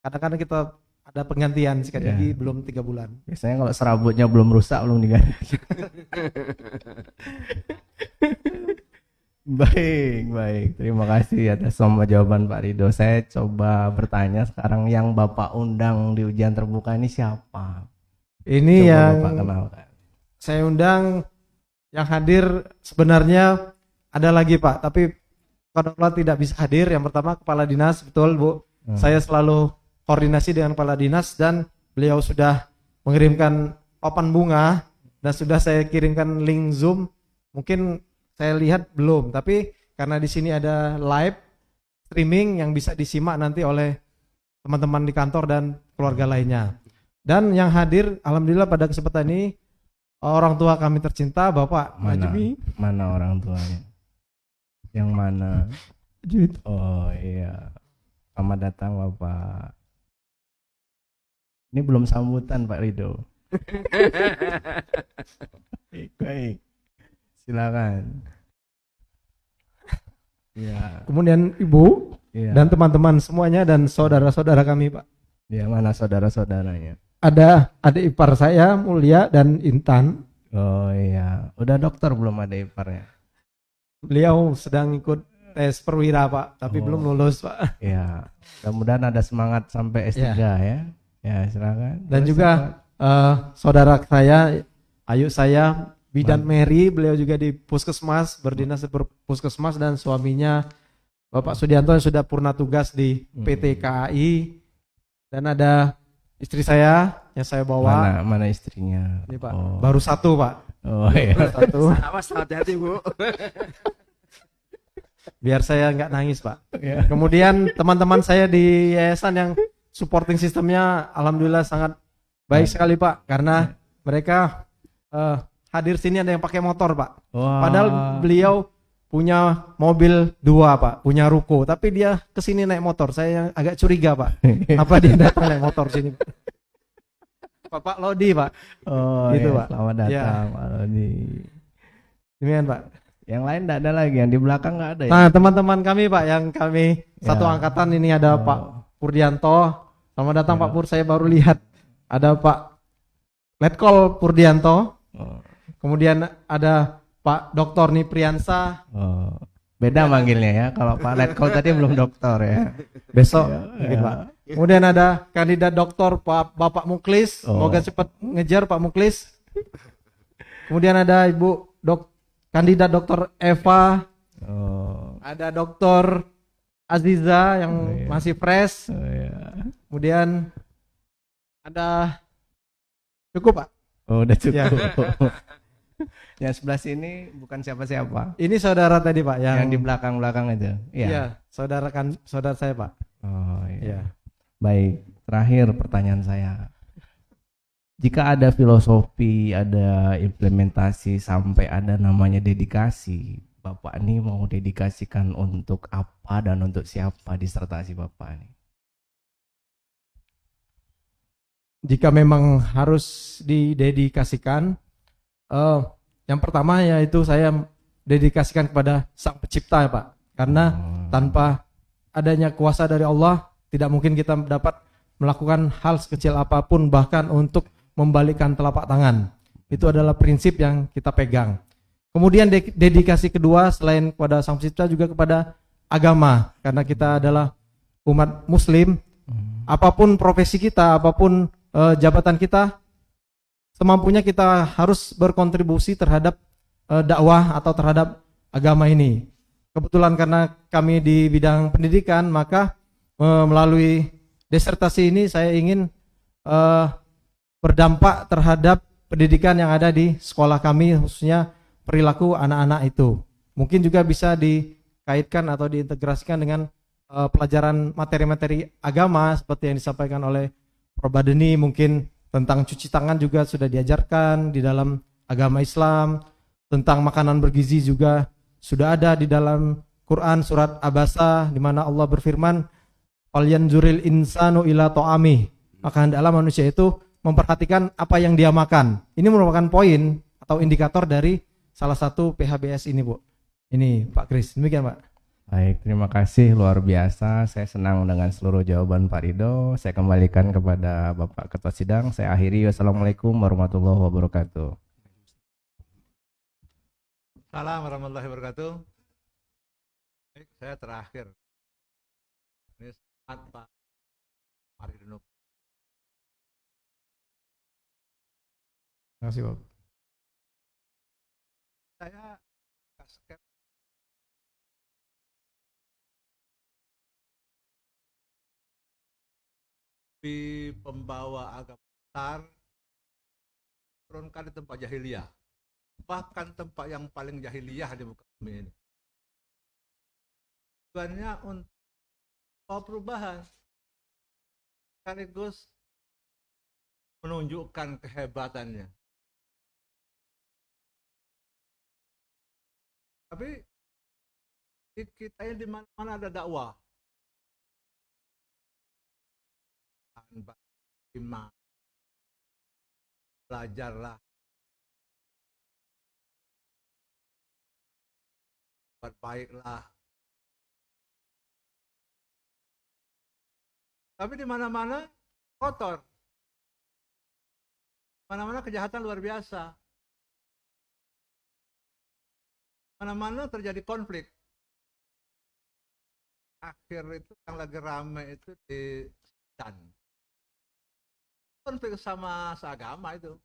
kadang-kadang kita ada penggantian sikat Ya. gigi belum 3 bulan. Biasanya kalau serabutnya belum rusak belum diganti. Baik. Terima kasih atas semua jawaban Pak Ridho. Saya coba bertanya sekarang, yang Bapak undang di ujian terbuka ini siapa? Ini Coba yang Bapak kenalkan. saya undang, yang hadir sebenarnya ada lagi Pak, tapi kalau tidak bisa hadir. Yang pertama Kepala Dinas, betul Bu. Saya selalu koordinasi dengan Kepala Dinas dan beliau sudah mengirimkan papan bunga dan sudah saya kirimkan link Zoom. Mungkin saya lihat belum, tapi karena di sini ada live streaming yang bisa disimak nanti oleh teman-teman di kantor dan keluarga lainnya. Dan yang hadir alhamdulillah pada kesempatan ini orang tua kami tercinta Bapak Najmi. Mana orang tuanya? Yang mana? Oh iya. Selamat datang Bapak. Ini belum sambutan Pak Ridho. Baik. Silakan. Ya. Kemudian Ibu Ya. dan teman-teman semuanya dan saudara-saudara kami Pak. Ya, mana saudara-saudaranya? Ada adik ipar saya Mulia dan Intan. Oh iya. Udah dokter belum ada iparnya? Beliau sedang ikut tes perwira Pak, tapi Oh. belum lulus Pak. Ya. Mudah-mudahan ada semangat sampai S3 ya. Ya, silakan. Dan Terus juga saudara saya, ayu saya Bidan Mary, beliau juga di puskesmas, berdinas di puskesmas, dan suaminya Bapak Sudianto yang sudah purna tugas di PT KAI. Dan ada istri saya yang saya bawa. Mana istrinya? Ini Pak, Oh. baru 1 Pak. Oh iya. Baru 1. Awas, hati-hati Bu. Biar saya nggak nangis Pak. Ya. Kemudian teman-teman saya di yayasan yang supporting sistemnya alhamdulillah sangat baik sekali Pak, karena mereka hadir sini ada yang pakai motor Pak. Wah. Padahal beliau punya mobil 2 Pak, punya ruko, tapi dia kesini naik motor. Saya yang agak curiga Pak, apa dia datang naik motor sini? Pak Lodi Pak. Oh Gitu, iya. Pak. Selamat datang Ya. Pak Lodi. Demikian Pak. Yang lain enggak ada lagi, yang di belakang enggak ada ya? Nah teman-teman kami Pak, yang kami satu Ya. angkatan ini ada Oh. Pak Purdianto. Selamat datang Ya. Pak Pur, saya baru lihat. Ada Pak Letkol Purdianto. Oh. Kemudian ada Pak Dr. Nipriansa. Oh. Beda manggilnya ya. Kalau Pak Letkol tadi belum dokter ya. Besok Ya, mungkin ya. Pak. Kemudian ada kandidat doktor Bapak Muklis. Oh. Semoga cepat ngejar Pak Muklis. Kemudian ada Ibu kandidat dokter Eva. Oh. Ada dokter Aziza yang Oh, iya. masih fresh. Oh, ya. Kemudian ada cukup Pak. Oh, udah cukup. Ya. Yang sebelah sini bukan siapa-siapa. Ini saudara tadi Pak yang, Yang di belakang-belakang itu. Iya. Iya, saudara saya Pak. Oh iya. Iya. Baik, terakhir pertanyaan saya. Jika ada filosofi, ada implementasi, sampai ada namanya dedikasi, Bapak ini mau dedikasikan untuk apa dan untuk siapa disertasi Bapak ini? Jika memang harus didedikasikan, yang pertama yaitu saya dedikasikan kepada Sang Pencipta ya Pak. Karena tanpa adanya kuasa dari Allah, tidak mungkin kita dapat melakukan hal sekecil apapun, bahkan untuk membalikkan telapak tangan. Itu adalah prinsip yang kita pegang. Kemudian dedikasi kedua selain kepada Sang Pencipta juga kepada agama. Karena kita adalah umat muslim, apapun profesi kita, apapun jabatan kita, semampunya kita harus berkontribusi terhadap dakwah atau terhadap agama ini. Kebetulan karena kami di bidang pendidikan, maka melalui disertasi ini saya ingin berdampak terhadap pendidikan yang ada di sekolah kami, khususnya perilaku anak-anak itu. Mungkin juga bisa dikaitkan atau diintegrasikan dengan pelajaran materi-materi agama seperti yang disampaikan oleh Prof. Badeni, mungkin tentang cuci tangan juga sudah diajarkan di dalam agama Islam, tentang makanan bergizi juga sudah ada di dalam Quran surat Abasa, di mana Allah berfirman, "Falyanzuril insanu ila ta'ami." Maka hendaklah manusia itu memperhatikan apa yang dia makan. Ini merupakan poin atau indikator dari salah satu PHBS ini, Bu. Ini Pak Kris, demikian Pak. Baik, terima kasih, luar biasa. Saya senang dengan seluruh jawaban Pak Ridho. Saya kembalikan kepada Bapak Ketua Sidang. Saya akhiri. Wassalamualaikum warahmatullahi wabarakatuh. Assalamualaikum warahmatullahi wabarakatuh. Baik, saya terakhir. Ini selamat Pak Ridho. Terima kasih, Pak. Saya skep di pembawa agama besar turunkan di tempat jahiliyah, bahkan tempat yang paling jahiliyah di muka bumi ini. Tujuannya untuk membawa perubahan sekaligus menunjukkan kehebatannya. Tapi di kita ini di mana-mana ada dakwah. Iman, belajarlah, buat baiklah. Tapi di mana-mana kotor, mana-mana kejahatan luar biasa, mana-mana terjadi konflik. Akhir itu yang lagi ramai itu di Sudan. Konflik sama seagama itu.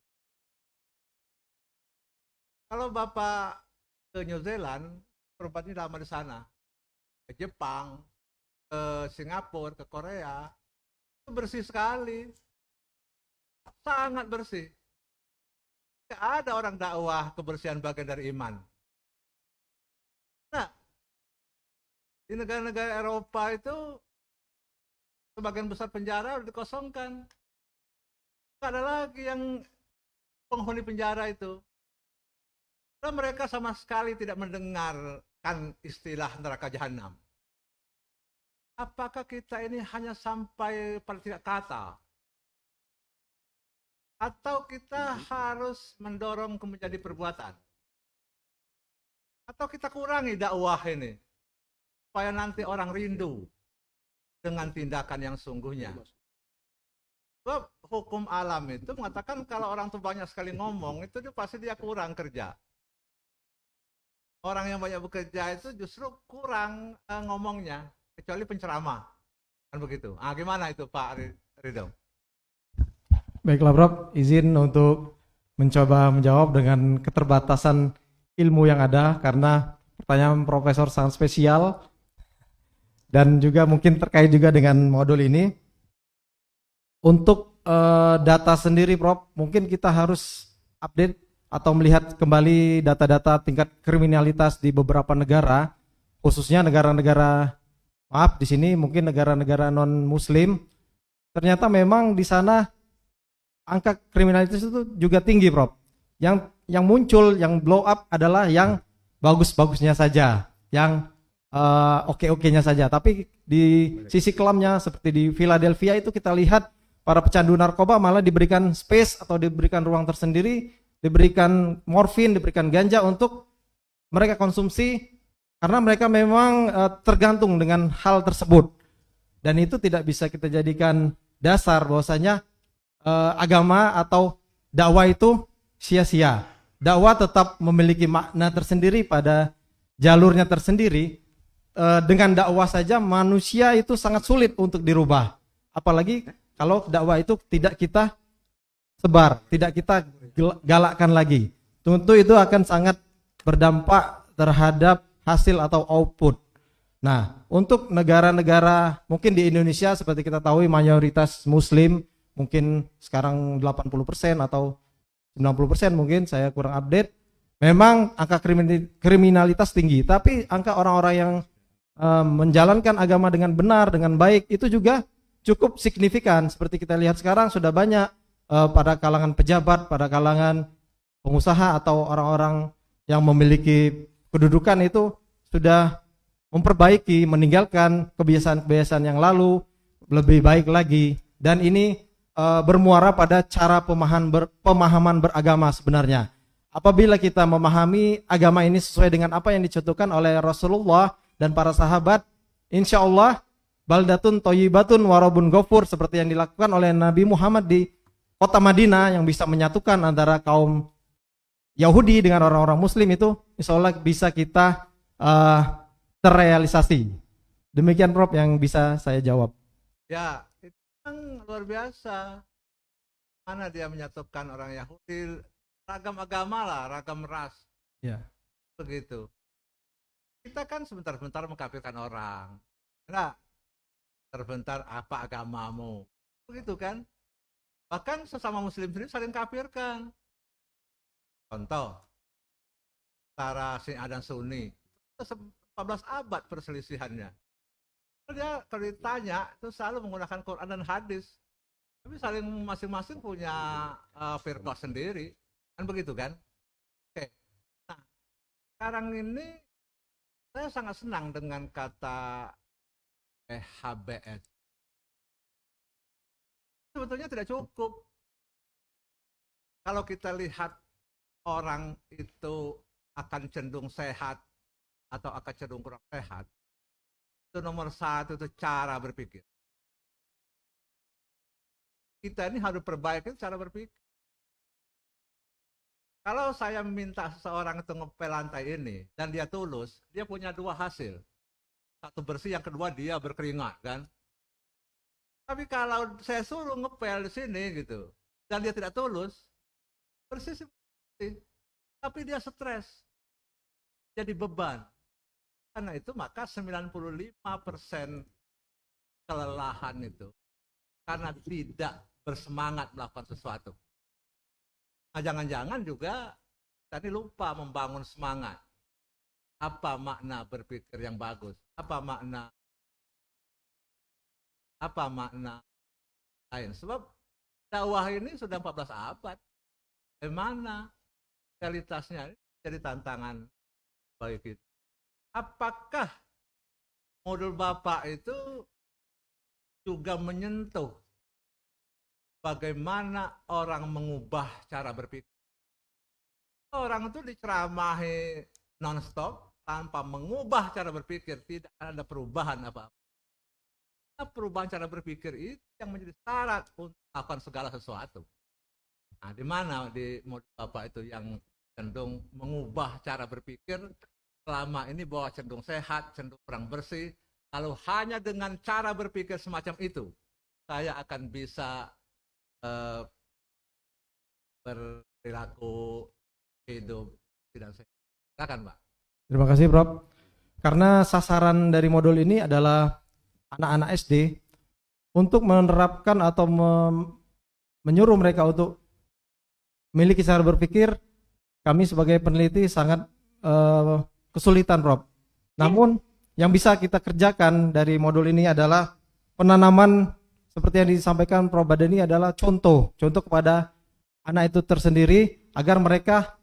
Kalau Bapak ke New Zealand, perempatnya lama di sana, ke Jepang, ke Singapura, ke Korea, itu bersih sekali, sangat bersih. Tidak ada orang dakwah kebersihan bagian dari iman. Nah, di negara-negara Eropa itu sebagian besar penjara sudah dikosongkan. Tidak ada lagi yang penghuni penjara itu. Dan mereka sama sekali tidak mendengarkan istilah neraka jahanam. Apakah kita ini hanya sampai pada tidak kata? Atau kita harus mendorong ke menjadi perbuatan? Atau kita kurangi dakwah ini? Supaya nanti orang rindu dengan tindakan yang sungguhnya. Sebab hukum alam itu mengatakan kalau orang itu banyak sekali ngomong, itu pasti dia kurang kerja. Orang yang banyak bekerja itu justru kurang ngomongnya, kecuali penceramah. Kan begitu. Gimana itu Pak Ridho? Baiklah Prof, izin untuk mencoba menjawab dengan keterbatasan ilmu yang ada, karena pertanyaan Profesor sangat spesial dan juga mungkin terkait juga dengan modul ini. Untuk data sendiri Prof, mungkin kita harus update atau melihat kembali data-data tingkat kriminalitas di beberapa negara, khususnya negara-negara, maaf di sini mungkin negara-negara non-Muslim. Ternyata memang di sana angka kriminalitas itu juga tinggi Prof. Yang muncul, yang blow up adalah yang bagus-bagusnya saja, yang oke-okenya saja. Tapi di sisi kelamnya seperti di Philadelphia itu kita lihat para pecandu narkoba malah diberikan space atau diberikan ruang tersendiri, diberikan morfin, diberikan ganja untuk mereka konsumsi karena mereka memang tergantung dengan hal tersebut. Dan itu tidak bisa kita jadikan dasar bahwasanya agama atau dakwah itu sia-sia. Dakwah tetap memiliki makna tersendiri pada jalurnya tersendiri. Dengan dakwah saja manusia itu sangat sulit untuk dirubah. Apalagi kalau dakwah itu tidak kita sebar, tidak kita galakkan lagi. Tentu itu akan sangat berdampak terhadap hasil atau output. Nah, untuk negara-negara mungkin di Indonesia seperti kita tahu mayoritas muslim, mungkin sekarang 80% atau 90% mungkin, saya kurang update. Memang angka kriminalitas tinggi, tapi angka orang-orang yang menjalankan agama dengan benar, dengan baik itu juga cukup signifikan. Seperti kita lihat sekarang sudah banyak pada kalangan pejabat, pada kalangan pengusaha atau orang-orang yang memiliki kedudukan itu sudah memperbaiki, meninggalkan kebiasaan-kebiasaan yang lalu lebih baik lagi. Dan ini bermuara pada cara pemahaman beragama sebenarnya. Apabila kita memahami agama ini sesuai dengan apa yang dicontohkan oleh Rasulullah dan para sahabat, insya Allah baldatun thayyibatun warabun ghafur, seperti yang dilakukan oleh Nabi Muhammad di kota Madinah yang bisa menyatukan antara kaum Yahudi dengan orang-orang Muslim, itu insya Allah bisa kita terrealisasi. Demikian Prof yang bisa saya jawab. Ya, itu kan luar biasa. Mana dia menyatukan orang Yahudi, ragam agama lah, ragam ras. Ya. Begitu. Kita kan sebentar-bentar mengkafirkan orang. Nah, sebentar apa agamamu? Begitu kan? Bahkan sesama muslim sendiri saling kafirkan. Contoh, antara Syiah dan Sunni, 14 abad perselisihannya. Dia kalau ditanya itu selalu menggunakan Quran dan hadis, tapi saling masing-masing punya firqah sendiri, kan begitu kan? Oke. Nah, sekarang ini saya sangat senang dengan kata HBS. Sebetulnya tidak cukup. Kalau kita lihat orang itu akan cenderung sehat atau akan cenderung kurang sehat, itu nomor satu itu cara berpikir. Kita ini harus perbaiki cara berpikir. Kalau saya minta seseorang itu ngepel lantai ini dan dia tulus, dia punya dua hasil. Satu bersih, yang kedua dia berkeringat kan. Tapi kalau saya suruh ngepel di sini gitu dan dia tidak tulus, bersih sih bersih, tapi dia stres, jadi beban. Karena itu maka 95% kelelahan itu karena tidak bersemangat melakukan sesuatu. Nah, jangan-jangan juga tadi lupa membangun semangat. Apa makna berpikir yang bagus? Apa makna lain? Sebab dakwah ini sudah 14 abad. Bagaimana realitasnya jadi tantangan bagi kita. Apakah modul Bapak itu juga menyentuh bagaimana orang mengubah cara berpikir? Orang itu diceramahi non-stop tanpa mengubah cara berpikir, tidak ada perubahan apa-apa. Perubahan cara berpikir itu yang menjadi syarat untuk melakukan segala sesuatu. Nah, di mana di modul Bapak itu yang cenderung mengubah cara berpikir selama ini bahwa cenderung sehat, cenderung kurang bersih. Kalau hanya dengan cara berpikir semacam itu, saya akan bisa berperilaku hidup tidak sehat. Silakan, Pak. Terima kasih Prof. Karena sasaran dari modul ini adalah anak-anak SD, untuk menerapkan atau menyuruh mereka untuk memiliki cara berpikir, kami sebagai peneliti sangat kesulitan Prof. Namun yang bisa kita kerjakan dari modul ini adalah penanaman seperti yang disampaikan Prof. Badani adalah contoh kepada anak itu tersendiri agar mereka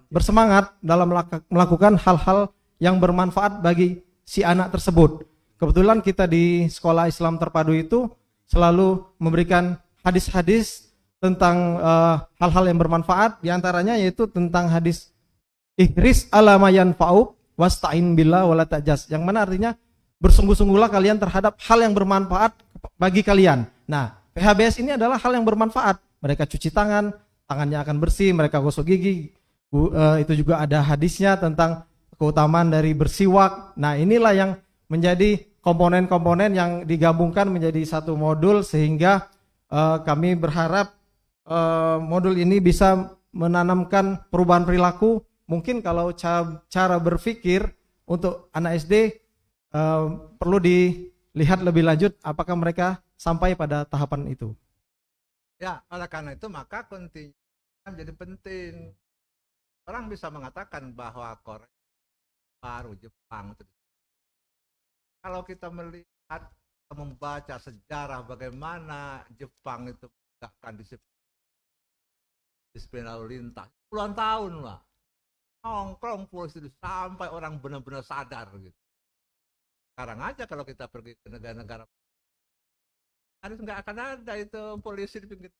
bersemangat dalam melakukan hal-hal yang bermanfaat bagi si anak tersebut. Kebetulan kita di Sekolah Islam Terpadu itu selalu memberikan hadis-hadis tentang hal-hal yang bermanfaat, diantaranya yaitu tentang hadis ihris ala ma yanfa'uk wasta'in billah wala ta'jas, yang mana artinya bersungguh-sungguhlah kalian terhadap hal yang bermanfaat bagi kalian. Nah, PHBS ini adalah hal yang bermanfaat. Mereka cuci tangan, tangannya akan bersih, mereka gosok gigi. Itu juga ada hadisnya tentang keutamaan dari bersiwak. Nah, inilah yang menjadi komponen-komponen yang digabungkan menjadi satu modul, sehingga kami berharap modul ini bisa menanamkan perubahan perilaku. Mungkin kalau cara berpikir untuk anak SD perlu dilihat lebih lanjut apakah mereka sampai pada tahapan itu. Ya, oleh karena itu maka kontinu menjadi penting. Orang bisa mengatakan bahwa Korea baru, Jepang itu. Kalau kita melihat, membaca sejarah bagaimana Jepang itu menegakkan disiplin lalu lintas, puluhan tahun lah, nongkrong polisi sampai orang benar-benar sadar gitu. Sekarang aja kalau kita pergi ke negara-negara, harus nggak akan ada itu polisi di pinggir.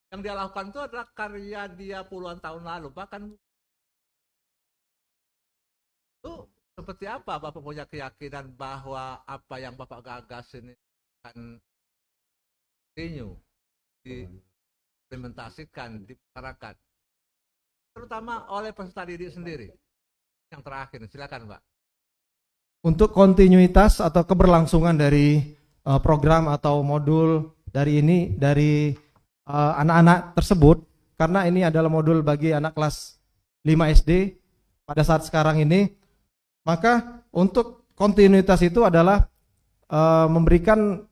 Yang dia lakukan itu adalah karya dia puluhan tahun lalu. Bahkan itu seperti apa Bapak punya keyakinan bahwa apa yang Bapak gagas ini akan continue diimplementasikan di masyarakat, terutama oleh peserta didik sendiri. Yang terakhir, silakan Pak. Untuk kontinuitas atau keberlangsungan dari program atau modul dari anak-anak tersebut, karena ini adalah modul bagi anak kelas 5 SD pada saat sekarang ini, maka untuk kontinuitas itu adalah memberikan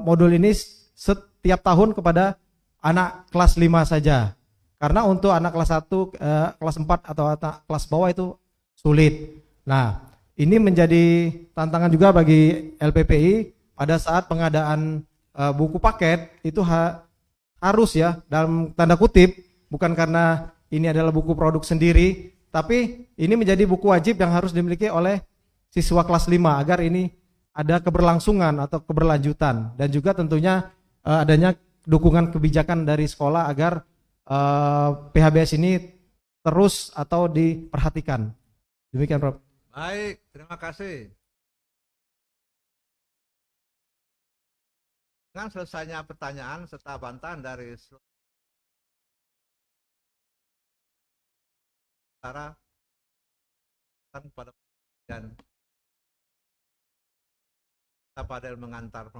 modul ini setiap tahun kepada anak kelas 5 saja. Karena untuk anak kelas 1, kelas 4 atau anak kelas bawah itu sulit. Nah, ini menjadi tantangan juga bagi LPPI pada saat pengadaan buku paket itu harus ya dalam tanda kutip, bukan karena ini adalah buku produk sendiri, tapi ini menjadi buku wajib yang harus dimiliki oleh siswa kelas 5 agar ini ada keberlangsungan atau keberlanjutan, dan juga tentunya adanya dukungan kebijakan dari sekolah agar PHBS ini terus atau diperhatikan. Demikian Prof. Baik, terima kasih. Dengan selesainya pertanyaan serta bantahan dari saudara pada dan kita pada mengantar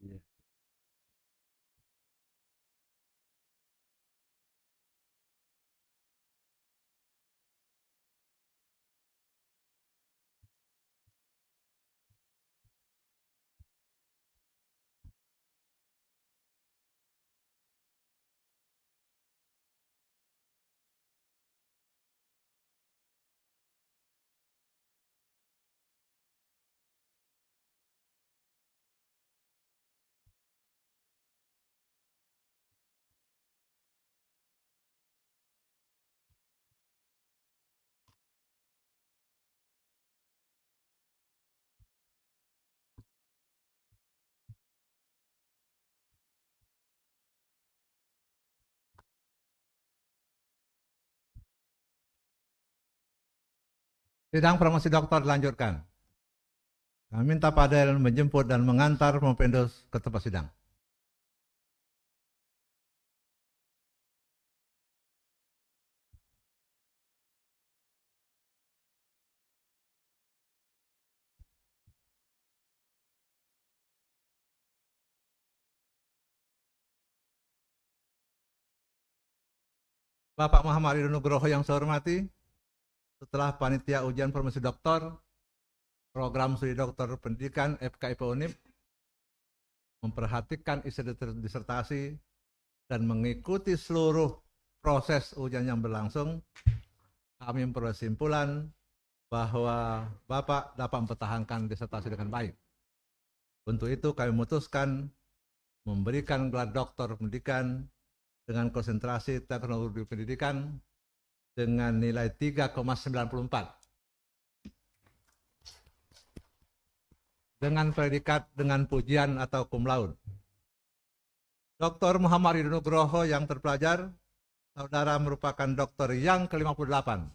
Iya. Sidang promosi doktor dilanjutkan. Kami minta Padel menjemput dan mengantar Mopendos ke tempat sidang. Bapak Muhammad Ridho Nugroho yang saya hormati, setelah panitia ujian promosi doktor, program studi doktor pendidikan FKIP Unip memperhatikan isi disertasi dan mengikuti seluruh proses ujian yang berlangsung, kami memperoleh kesimpulan bahwa Bapak dapat mempertahankan disertasi dengan baik. Untuk itu kami memutuskan memberikan gelar doktor pendidikan dengan konsentrasi teknologi pendidikan dengan nilai 3,94 dengan predikat dengan pujian atau cum laude. Dr. Muhammad Ridho Nugroho yang terpelajar, saudara merupakan dokter yang ke-58.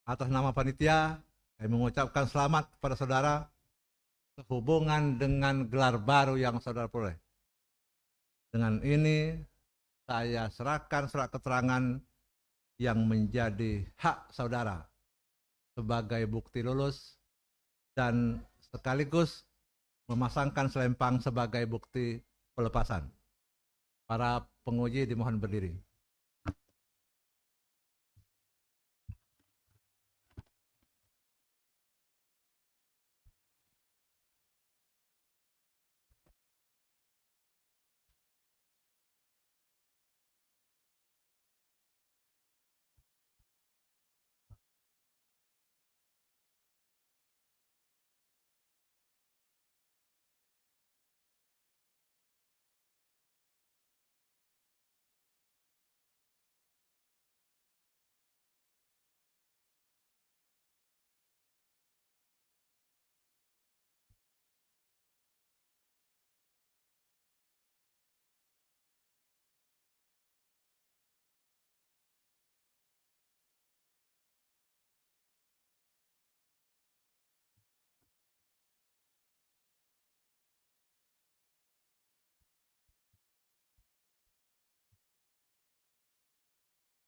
Atas nama panitia, kami mengucapkan selamat kepada saudara sehubungan dengan gelar baru yang saudara peroleh. Dengan ini, saya serahkan surat keterangan yang menjadi hak saudara sebagai bukti lulus dan sekaligus memasangkan selempang sebagai bukti pelepasan. Para penguji dimohon berdiri.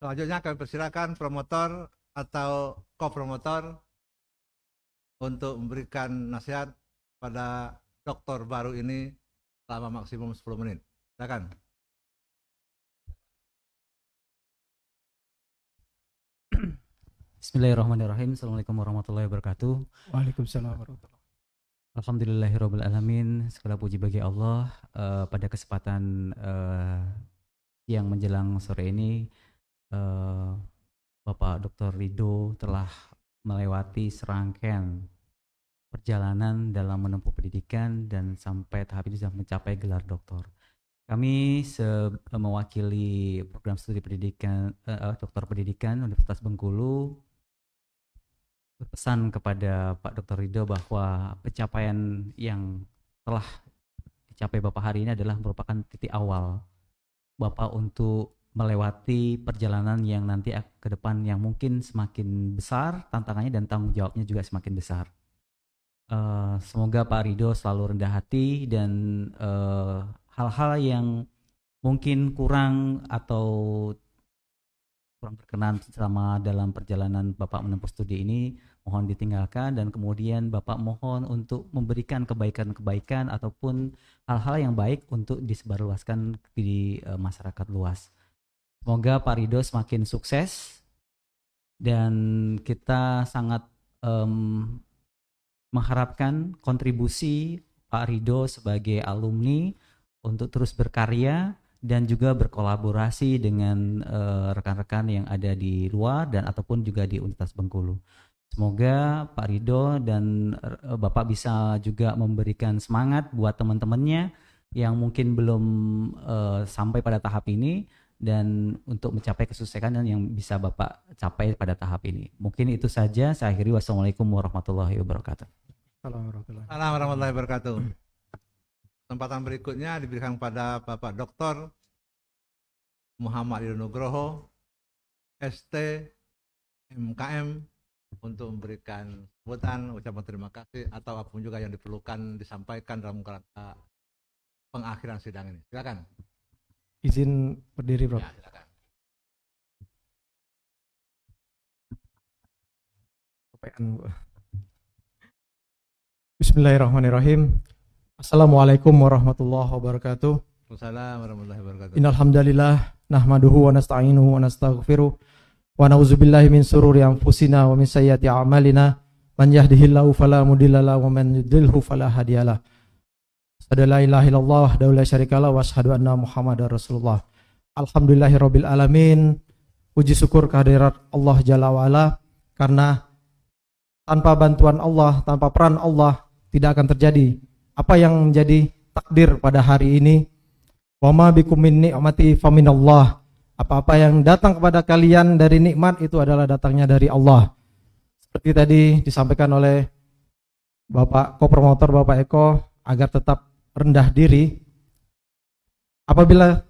Selanjutnya kami persilakan promotor atau kopromotor untuk memberikan nasihat pada dokter baru ini selama maksimum 10 menit. Silakan. Bismillahirrahmanirrahim. Assalamualaikum warahmatullahi wabarakatuh. Waalaikumsalam warahmatullahi wabarakatuh. Alhamdulillahirrahmanirrahim. Segala puji bagi Allah. Pada kesempatan yang menjelang sore ini, Bapak Dr. Ridho telah melewati serangkaian perjalanan dalam menempuh pendidikan dan sampai tahap ini sudah mencapai gelar doktor. Kami mewakili program studi pendidikan doktor pendidikan Universitas Bengkulu berpesan kepada Pak Dr. Ridho bahwa pencapaian yang telah dicapai Bapak hari ini adalah merupakan titik awal Bapak untuk melewati perjalanan yang nanti ke depan yang mungkin semakin besar tantangannya dan tanggung jawabnya juga semakin besar. Semoga Pak Ridho selalu rendah hati dan hal-hal yang mungkin kurang atau kurang berkenan selama dalam perjalanan Bapak menempuh studi ini mohon ditinggalkan, dan kemudian Bapak mohon untuk memberikan kebaikan-kebaikan ataupun hal-hal yang baik untuk disebarluaskan di masyarakat luas. Semoga Pak Ridho semakin sukses, dan kita sangat mengharapkan kontribusi Pak Ridho sebagai alumni untuk terus berkarya dan juga berkolaborasi dengan rekan-rekan yang ada di luar dan ataupun juga di Universitas Bengkulu. Semoga Pak Ridho dan Bapak bisa juga memberikan semangat buat teman-temannya yang mungkin belum sampai pada tahap ini, dan untuk mencapai kesuksesan yang bisa Bapak capai pada tahap ini. Mungkin itu saja, saya akhiri. Wassalamualaikum warahmatullahi wabarakatuh. Assalamualaikum warahmatullahi wabarakatuh. Kesempatan berikutnya diberikan kepada Bapak Dr. Muhammad Ridho Nugroho, ST, MKM, untuk memberikan sambutan, ucapan terima kasih, atau apapun juga yang diperlukan disampaikan dalam kerangka pengakhiran sidang ini. Silakan. Izin berdiri, Prof. Ya, silakan. Bismillahirrahmanirrahim. Assalamualaikum warahmatullahi wabarakatuh. Waalaikumsalam warahmatullahi wabarakatuh. Innalhamdalillah nahmaduhu wa nasta'inuhu wa nastaghfiruh wa na'udzubillahi min sururi anfusina wa min sayyiati a'malina. Man yahdihillahu fala mudhillalah wa man yudlilhu fala hadiyalah. Asyhadu an la ilaha illallah wahdahu la syarikalah wa asyhadu anna Muhammadar Rasulullah. Alhamdulillahirabbil alamin. Puji syukur kehadirat Allah Jalla wa Ala, karena tanpa bantuan Allah, tanpa peran Allah tidak akan terjadi apa yang menjadi takdir pada hari ini. Wa ma bikum min ni'mati faminallah. Apa-apa yang datang kepada kalian dari nikmat itu adalah datangnya dari Allah. Seperti tadi disampaikan oleh Bapak Kopromotor Bapak Eko, agar tetap rendah diri. Apabila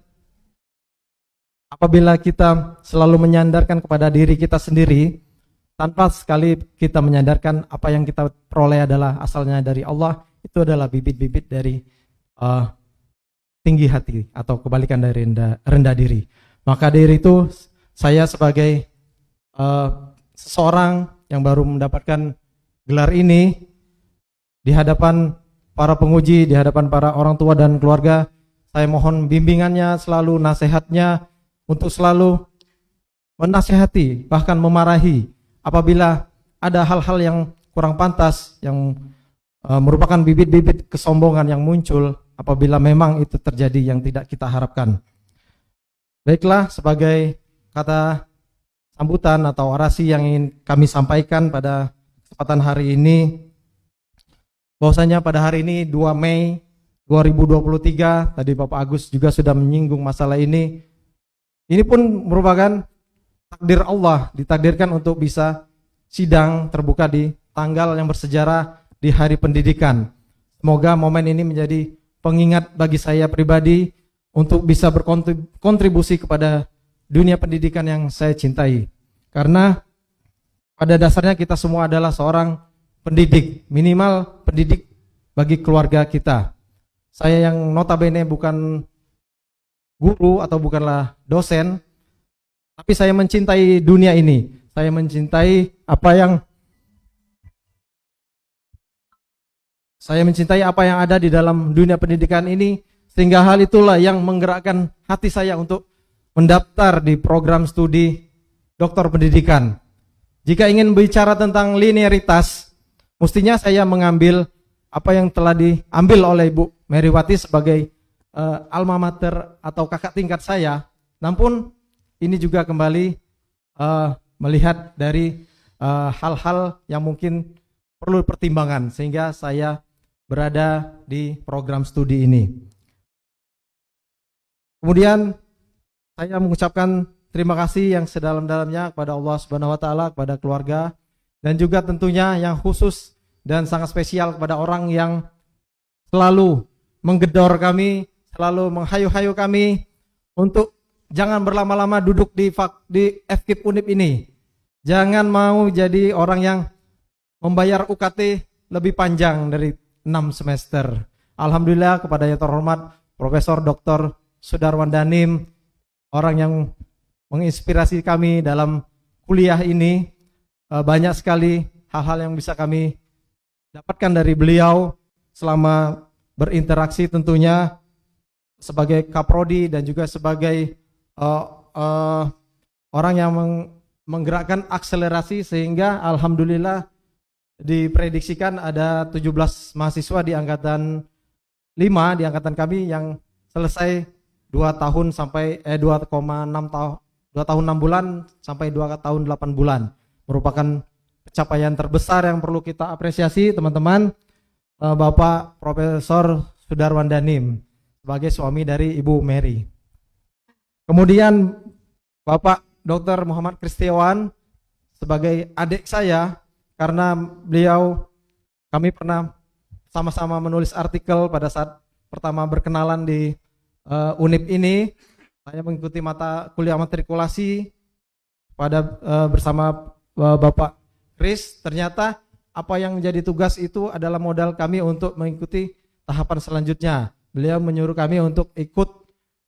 kita selalu menyandarkan kepada diri kita sendiri, tanpa sekali kita menyadarkan apa yang kita peroleh adalah asalnya dari Allah, itu adalah bibit-bibit dari tinggi hati atau kebalikan dari rendah diri. Maka dari itu saya sebagai seseorang yang baru mendapatkan gelar ini, di hadapan para penguji, di hadapan para orang tua dan keluarga, saya mohon bimbingannya selalu, nasihatnya untuk selalu menasihati, bahkan memarahi apabila ada hal-hal yang kurang pantas, yang merupakan bibit-bibit kesombongan yang muncul apabila memang itu terjadi yang tidak kita harapkan. Baiklah, sebagai kata sambutan atau orasi yang ingin kami sampaikan pada kesempatan hari ini, bahwasanya pada hari ini 2 Mei 2023, tadi Bapak Agus juga sudah menyinggung masalah ini. Ini pun merupakan takdir Allah, ditakdirkan untuk bisa sidang terbuka di tanggal yang bersejarah di Hari Pendidikan. Semoga momen ini menjadi pengingat bagi saya pribadi untuk bisa berkontribusi kepada dunia pendidikan yang saya cintai. Karena pada dasarnya kita semua adalah seorang pendidik, minimal pendidik bagi keluarga kita. Saya yang notabene bukan guru atau bukanlah dosen, tapi saya mencintai dunia ini. Saya mencintai apa yang ada di dalam dunia pendidikan ini, sehingga hal itulah yang menggerakkan hati saya untuk mendaftar di program studi doktor pendidikan. Jika ingin bicara tentang linearitas, mestinya saya mengambil apa yang telah diambil oleh Ibu Meriwati sebagai alma mater atau kakak tingkat saya. Namun ini juga kembali melihat dari hal-hal yang mungkin perlu pertimbangan sehingga saya berada di program studi ini. Kemudian saya mengucapkan terima kasih yang sedalam-dalamnya kepada Allah Subhanahu wa taala, kepada keluarga, dan juga tentunya yang khusus dan sangat spesial kepada orang yang selalu menggedor kami, selalu menghayu-hayu kami untuk jangan berlama-lama duduk di FKIP Unip ini. Jangan mau jadi orang yang membayar UKT lebih panjang dari 6 semester. Alhamdulillah kepada yang terhormat Profesor Dr. Sudarwan Danim, orang yang menginspirasi kami dalam kuliah ini. Banyak sekali hal-hal yang bisa kami dapatkan dari beliau selama berinteraksi tentunya sebagai kaprodi dan juga sebagai orang yang menggerakkan akselerasi sehingga alhamdulillah diprediksikan ada 17 mahasiswa di angkatan 5 di angkatan kami yang selesai 2 tahun sampai 2,6 tahun 2 tahun 6 bulan sampai 2 tahun 8 bulan. Merupakan pencapaian terbesar yang perlu kita apresiasi teman-teman. Bapak Profesor Sudarwan Danim sebagai suami dari Ibu Mary. Kemudian Bapak Dr. Muhammad Kristiawan sebagai adik saya karena kami pernah sama-sama menulis artikel pada saat pertama berkenalan di UNIP ini. Saya mengikuti mata kuliah matrikulasi bersama Bapak Kris. Ternyata apa yang menjadi tugas itu adalah modal kami untuk mengikuti tahapan selanjutnya. Beliau menyuruh kami untuk ikut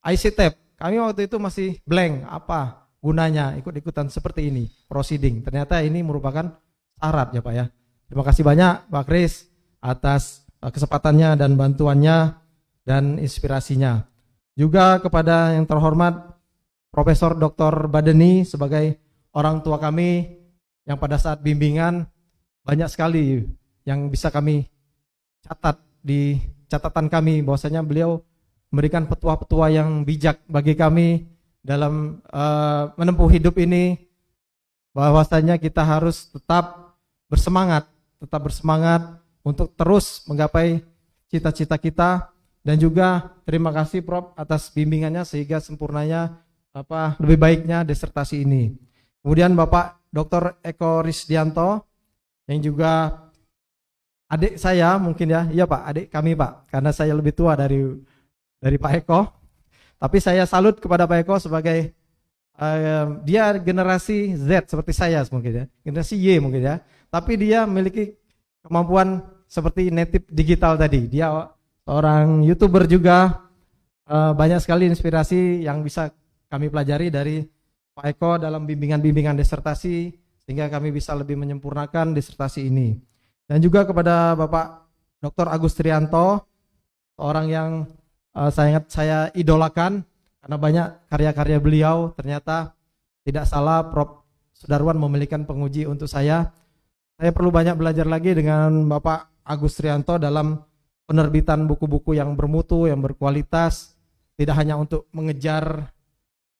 ICTEP. Kami waktu itu masih blank, apa gunanya ikut-ikutan seperti ini, proceeding. Ternyata ini merupakan syarat ya Pak ya. Terima kasih banyak Pak Kris atas kesempatannya dan bantuannya dan inspirasinya. Juga kepada yang terhormat Profesor Dr. Badeni sebagai orang tua kami yang pada saat bimbingan banyak sekali yang bisa kami catat di catatan kami bahwasanya beliau memberikan petua-petua yang bijak bagi kami dalam menempuh hidup ini, bahwasanya kita harus tetap bersemangat untuk terus menggapai cita-cita kita. Dan juga terima kasih Prof atas bimbingannya sehingga sempurnanya lebih baiknya disertasi ini. Kemudian Bapak Dr. Eko Risdianto yang juga adik saya mungkin ya, iya Pak, adik kami Pak, karena saya lebih tua dari Pak Eko. Tapi saya salut kepada Pak Eko sebagai dia generasi Z seperti saya mungkin ya, generasi Y mungkin ya. Tapi dia memiliki kemampuan seperti native digital tadi. Dia seorang YouTuber juga, banyak sekali inspirasi yang bisa kami pelajari dari Pak Eko dalam bimbingan-bimbingan disertasi sehingga kami bisa lebih menyempurnakan disertasi ini. Dan juga kepada Bapak Dr. Agus Trianto, orang yang saya idolakan karena banyak karya-karya beliau. Ternyata tidak salah Prof Sudarwan memilihkan penguji untuk saya. Saya perlu banyak belajar lagi dengan Bapak Agus Trianto dalam penerbitan buku-buku yang bermutu, yang berkualitas, tidak hanya untuk mengejar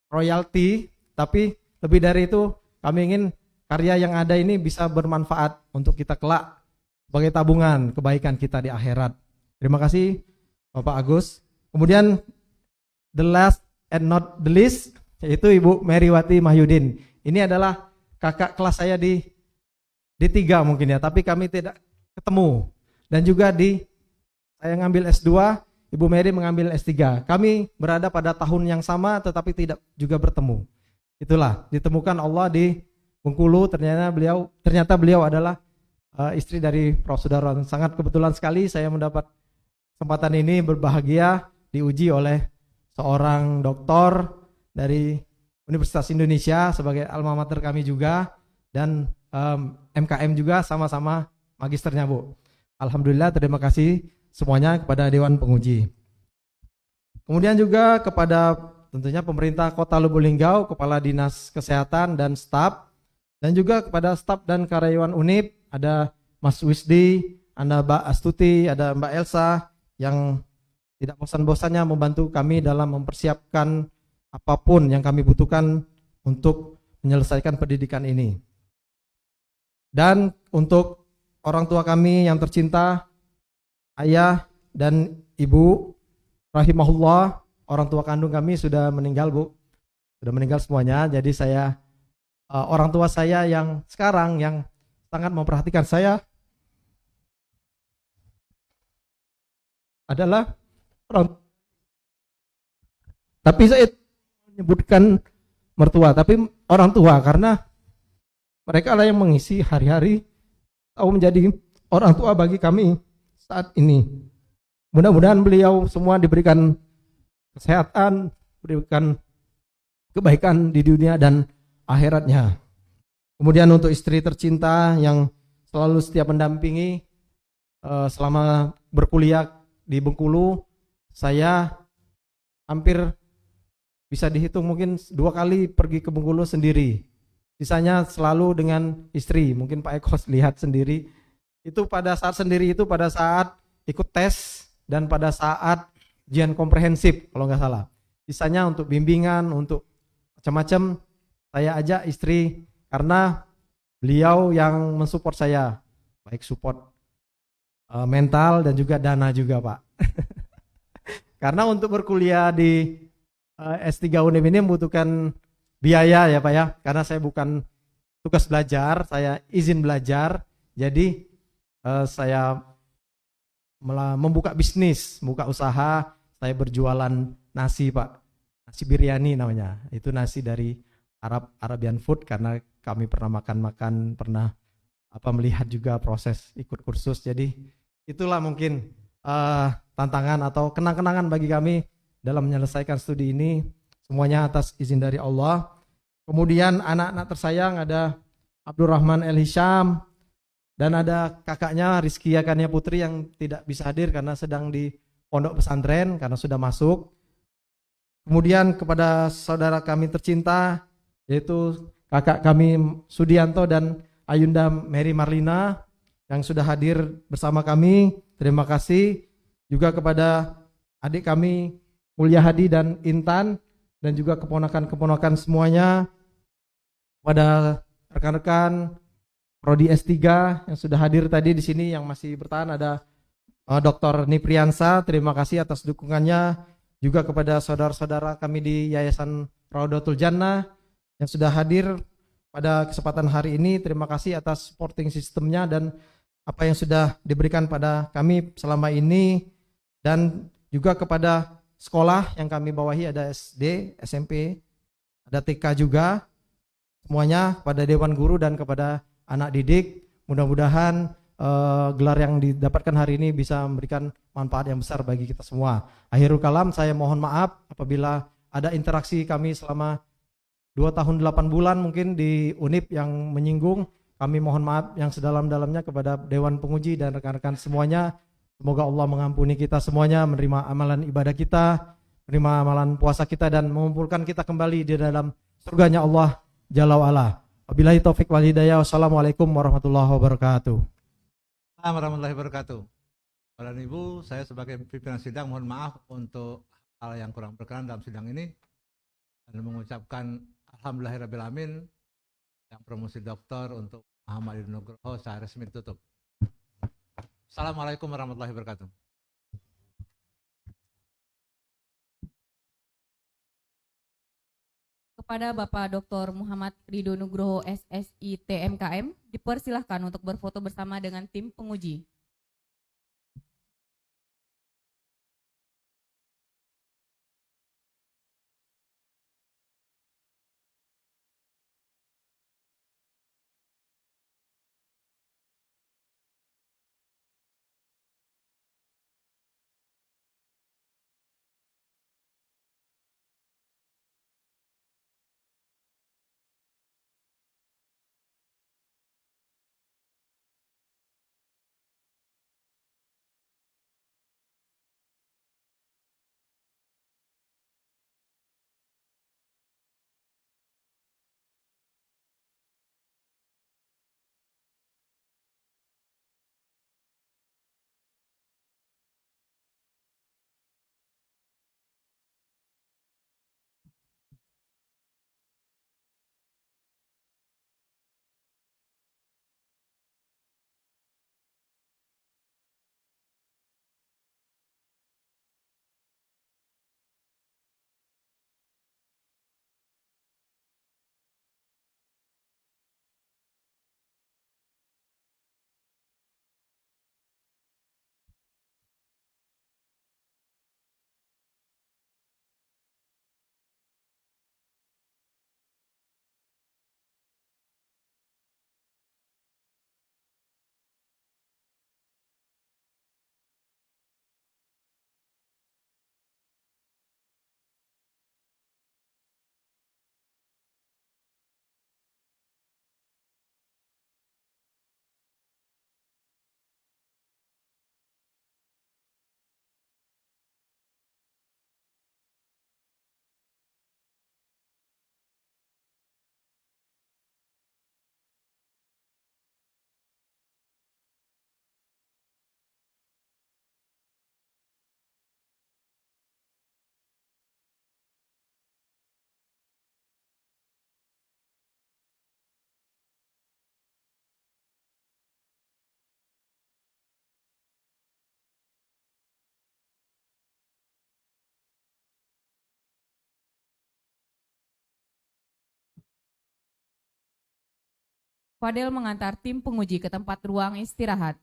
royalti, tapi lebih dari itu kami ingin karya yang ada ini bisa bermanfaat untuk kita kelak sebagai tabungan kebaikan kita di akhirat. Terima kasih Bapak Agus. Kemudian the last and not the least yaitu Ibu Meriwati Mahyudin. Ini adalah kakak kelas saya di D3 mungkin ya, tapi kami tidak ketemu. Dan juga saya ngambil S2, Ibu Mary mengambil S3. Kami berada pada tahun yang sama tetapi tidak juga bertemu. Itulah, ditemukan Allah di Bengkulu, ternyata beliau adalah istri dari Prof. Sudarwan. Sangat kebetulan sekali saya mendapat kesempatan ini, berbahagia diuji oleh seorang doktor dari Universitas Indonesia sebagai alma mater kami juga, dan MKM juga sama-sama magisternya Bu. Alhamdulillah, terima kasih semuanya kepada Dewan Penguji. Kemudian juga kepada tentunya pemerintah Kota Lubuk Linggau, Kepala Dinas Kesehatan dan staf, dan juga kepada staf dan karyawan UNIP, ada Mas Wisdi, ada Mbak Astuti, ada Mbak Elsa yang tidak bosan-bosannya membantu kami dalam mempersiapkan apapun yang kami butuhkan untuk menyelesaikan pendidikan ini. Dan untuk orang tua kami yang tercinta, ayah dan ibu rahimahullah, orang tua kandung kami sudah meninggal Bu, sudah meninggal semuanya. Jadi orang tua saya yang sekarang yang sangat memperhatikan saya adalah tapi saya menyebutkan mertua, tapi orang tua karena mereka lah yang mengisi hari-hari atau menjadi orang tua bagi kami saat ini. Mudah-mudahan beliau semua diberikan kesehatan, diberikan kebaikan di dunia dan akhiratnya. Kemudian untuk istri tercinta yang selalu setia mendampingi selama berkuliah di Bengkulu. Saya hampir bisa dihitung mungkin 2 kali pergi ke Bengkulu sendiri. Sisanya selalu dengan istri. Mungkin Pak Eko lihat sendiri. Itu pada saat sendiri itu pada saat ikut tes dan pada saat ujian komprehensif kalau nggak salah. Sisanya untuk bimbingan, untuk macam-macam saya ajak istri karena beliau yang mensupport saya. Baik support mental dan juga dana juga Pak. Karena untuk berkuliah di S3 UNIM ini membutuhkan biaya ya Pak ya, karena saya bukan tugas belajar, saya izin belajar, jadi saya membuka bisnis, membuka usaha, saya berjualan nasi Pak, nasi biryani namanya, itu nasi dari Arabian food karena kami pernah makan, pernah melihat juga proses ikut kursus, jadi itulah mungkin tantangan atau kenang-kenangan bagi kami dalam menyelesaikan studi ini, semuanya atas izin dari Allah. Kemudian anak-anak tersayang ada Abdurrahman El Hisham dan ada kakaknya Rizky Yakania Putri yang tidak bisa hadir karena sedang di pondok pesantren karena sudah masuk. Kemudian kepada saudara kami tercinta yaitu kakak kami Sudianto dan Ayunda Mary Marlina yang sudah hadir bersama kami. Terima kasih juga kepada adik kami Mulia Hadi dan Intan dan juga keponakan-keponakan semuanya, pada rekan-rekan Prodi S3 yang sudah hadir tadi di sini yang masih bertahan ada Dr. Nipriansa, terima kasih atas dukungannya, juga kepada saudara-saudara kami di Yayasan Raudatul Jannah yang sudah hadir pada kesempatan hari ini, terima kasih atas supporting sistemnya dan apa yang sudah diberikan pada kami selama ini, dan juga kepada sekolah yang kami bawahi, ada SD, SMP, ada TK juga, semuanya pada Dewan Guru dan kepada anak didik. Mudah-mudahan gelar yang didapatkan hari ini bisa memberikan manfaat yang besar bagi kita semua. Akhirul kalam, saya mohon maaf apabila ada interaksi kami selama 2 tahun 8 bulan mungkin di UNIP yang menyinggung. Kami mohon maaf yang sedalam-dalamnya kepada Dewan Penguji dan rekan-rekan semuanya. Semoga Allah mengampuni kita semuanya, menerima amalan ibadah kita, menerima amalan puasa kita, dan mengumpulkan kita kembali di dalam surganya Allah Jalla wa'ala. Wabillahi taufiq wal hidayah. Wassalamualaikum warahmatullahi wabarakatuh. Assalamualaikum warahmatullahi wabarakatuh. Bapak dan Ibu, saya sebagai pimpinan sidang mohon maaf untuk hal yang kurang berkenan dalam sidang ini dan mengucapkan alhamdulillahirrabbilalamin yang promosi doktor untuk Muhammad Ridho Nugroho saya resmi tutup. Assalamualaikum warahmatullahi wabarakatuh. Kepada Bapak Dr. Muhammad Ridho Nugroho SSI TMKM, dipersilahkan untuk berfoto bersama dengan tim penguji. Fadel mengantar tim penguji ke tempat ruang istirahat.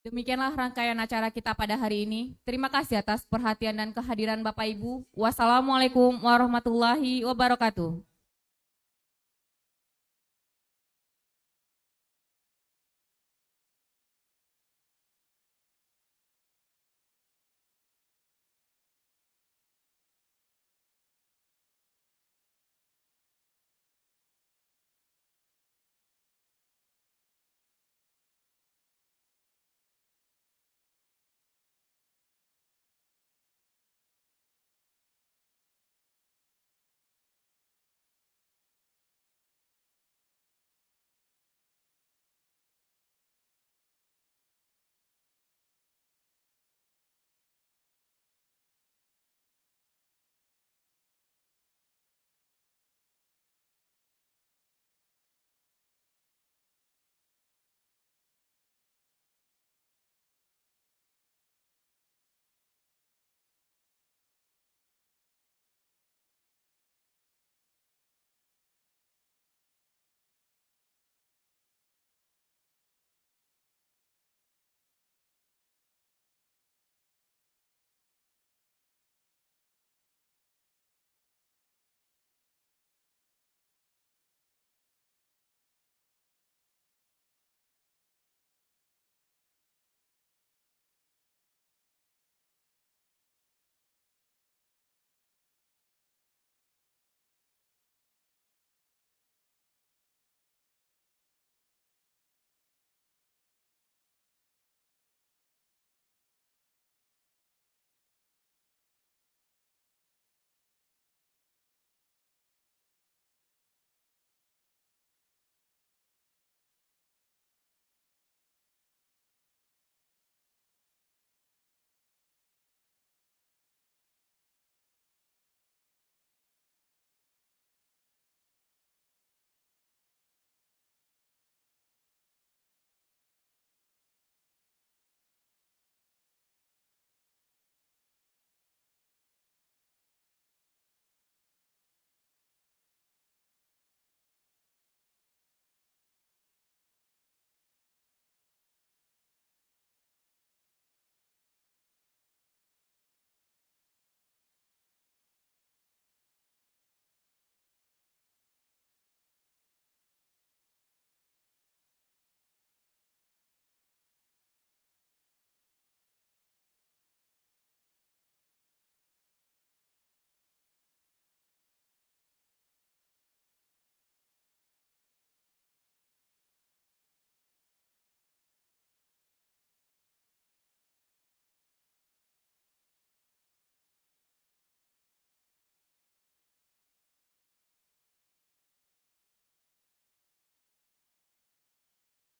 Demikianlah rangkaian acara kita pada hari ini. Terima kasih atas perhatian dan kehadiran Bapak Ibu. Wassalamualaikum warahmatullahi wabarakatuh.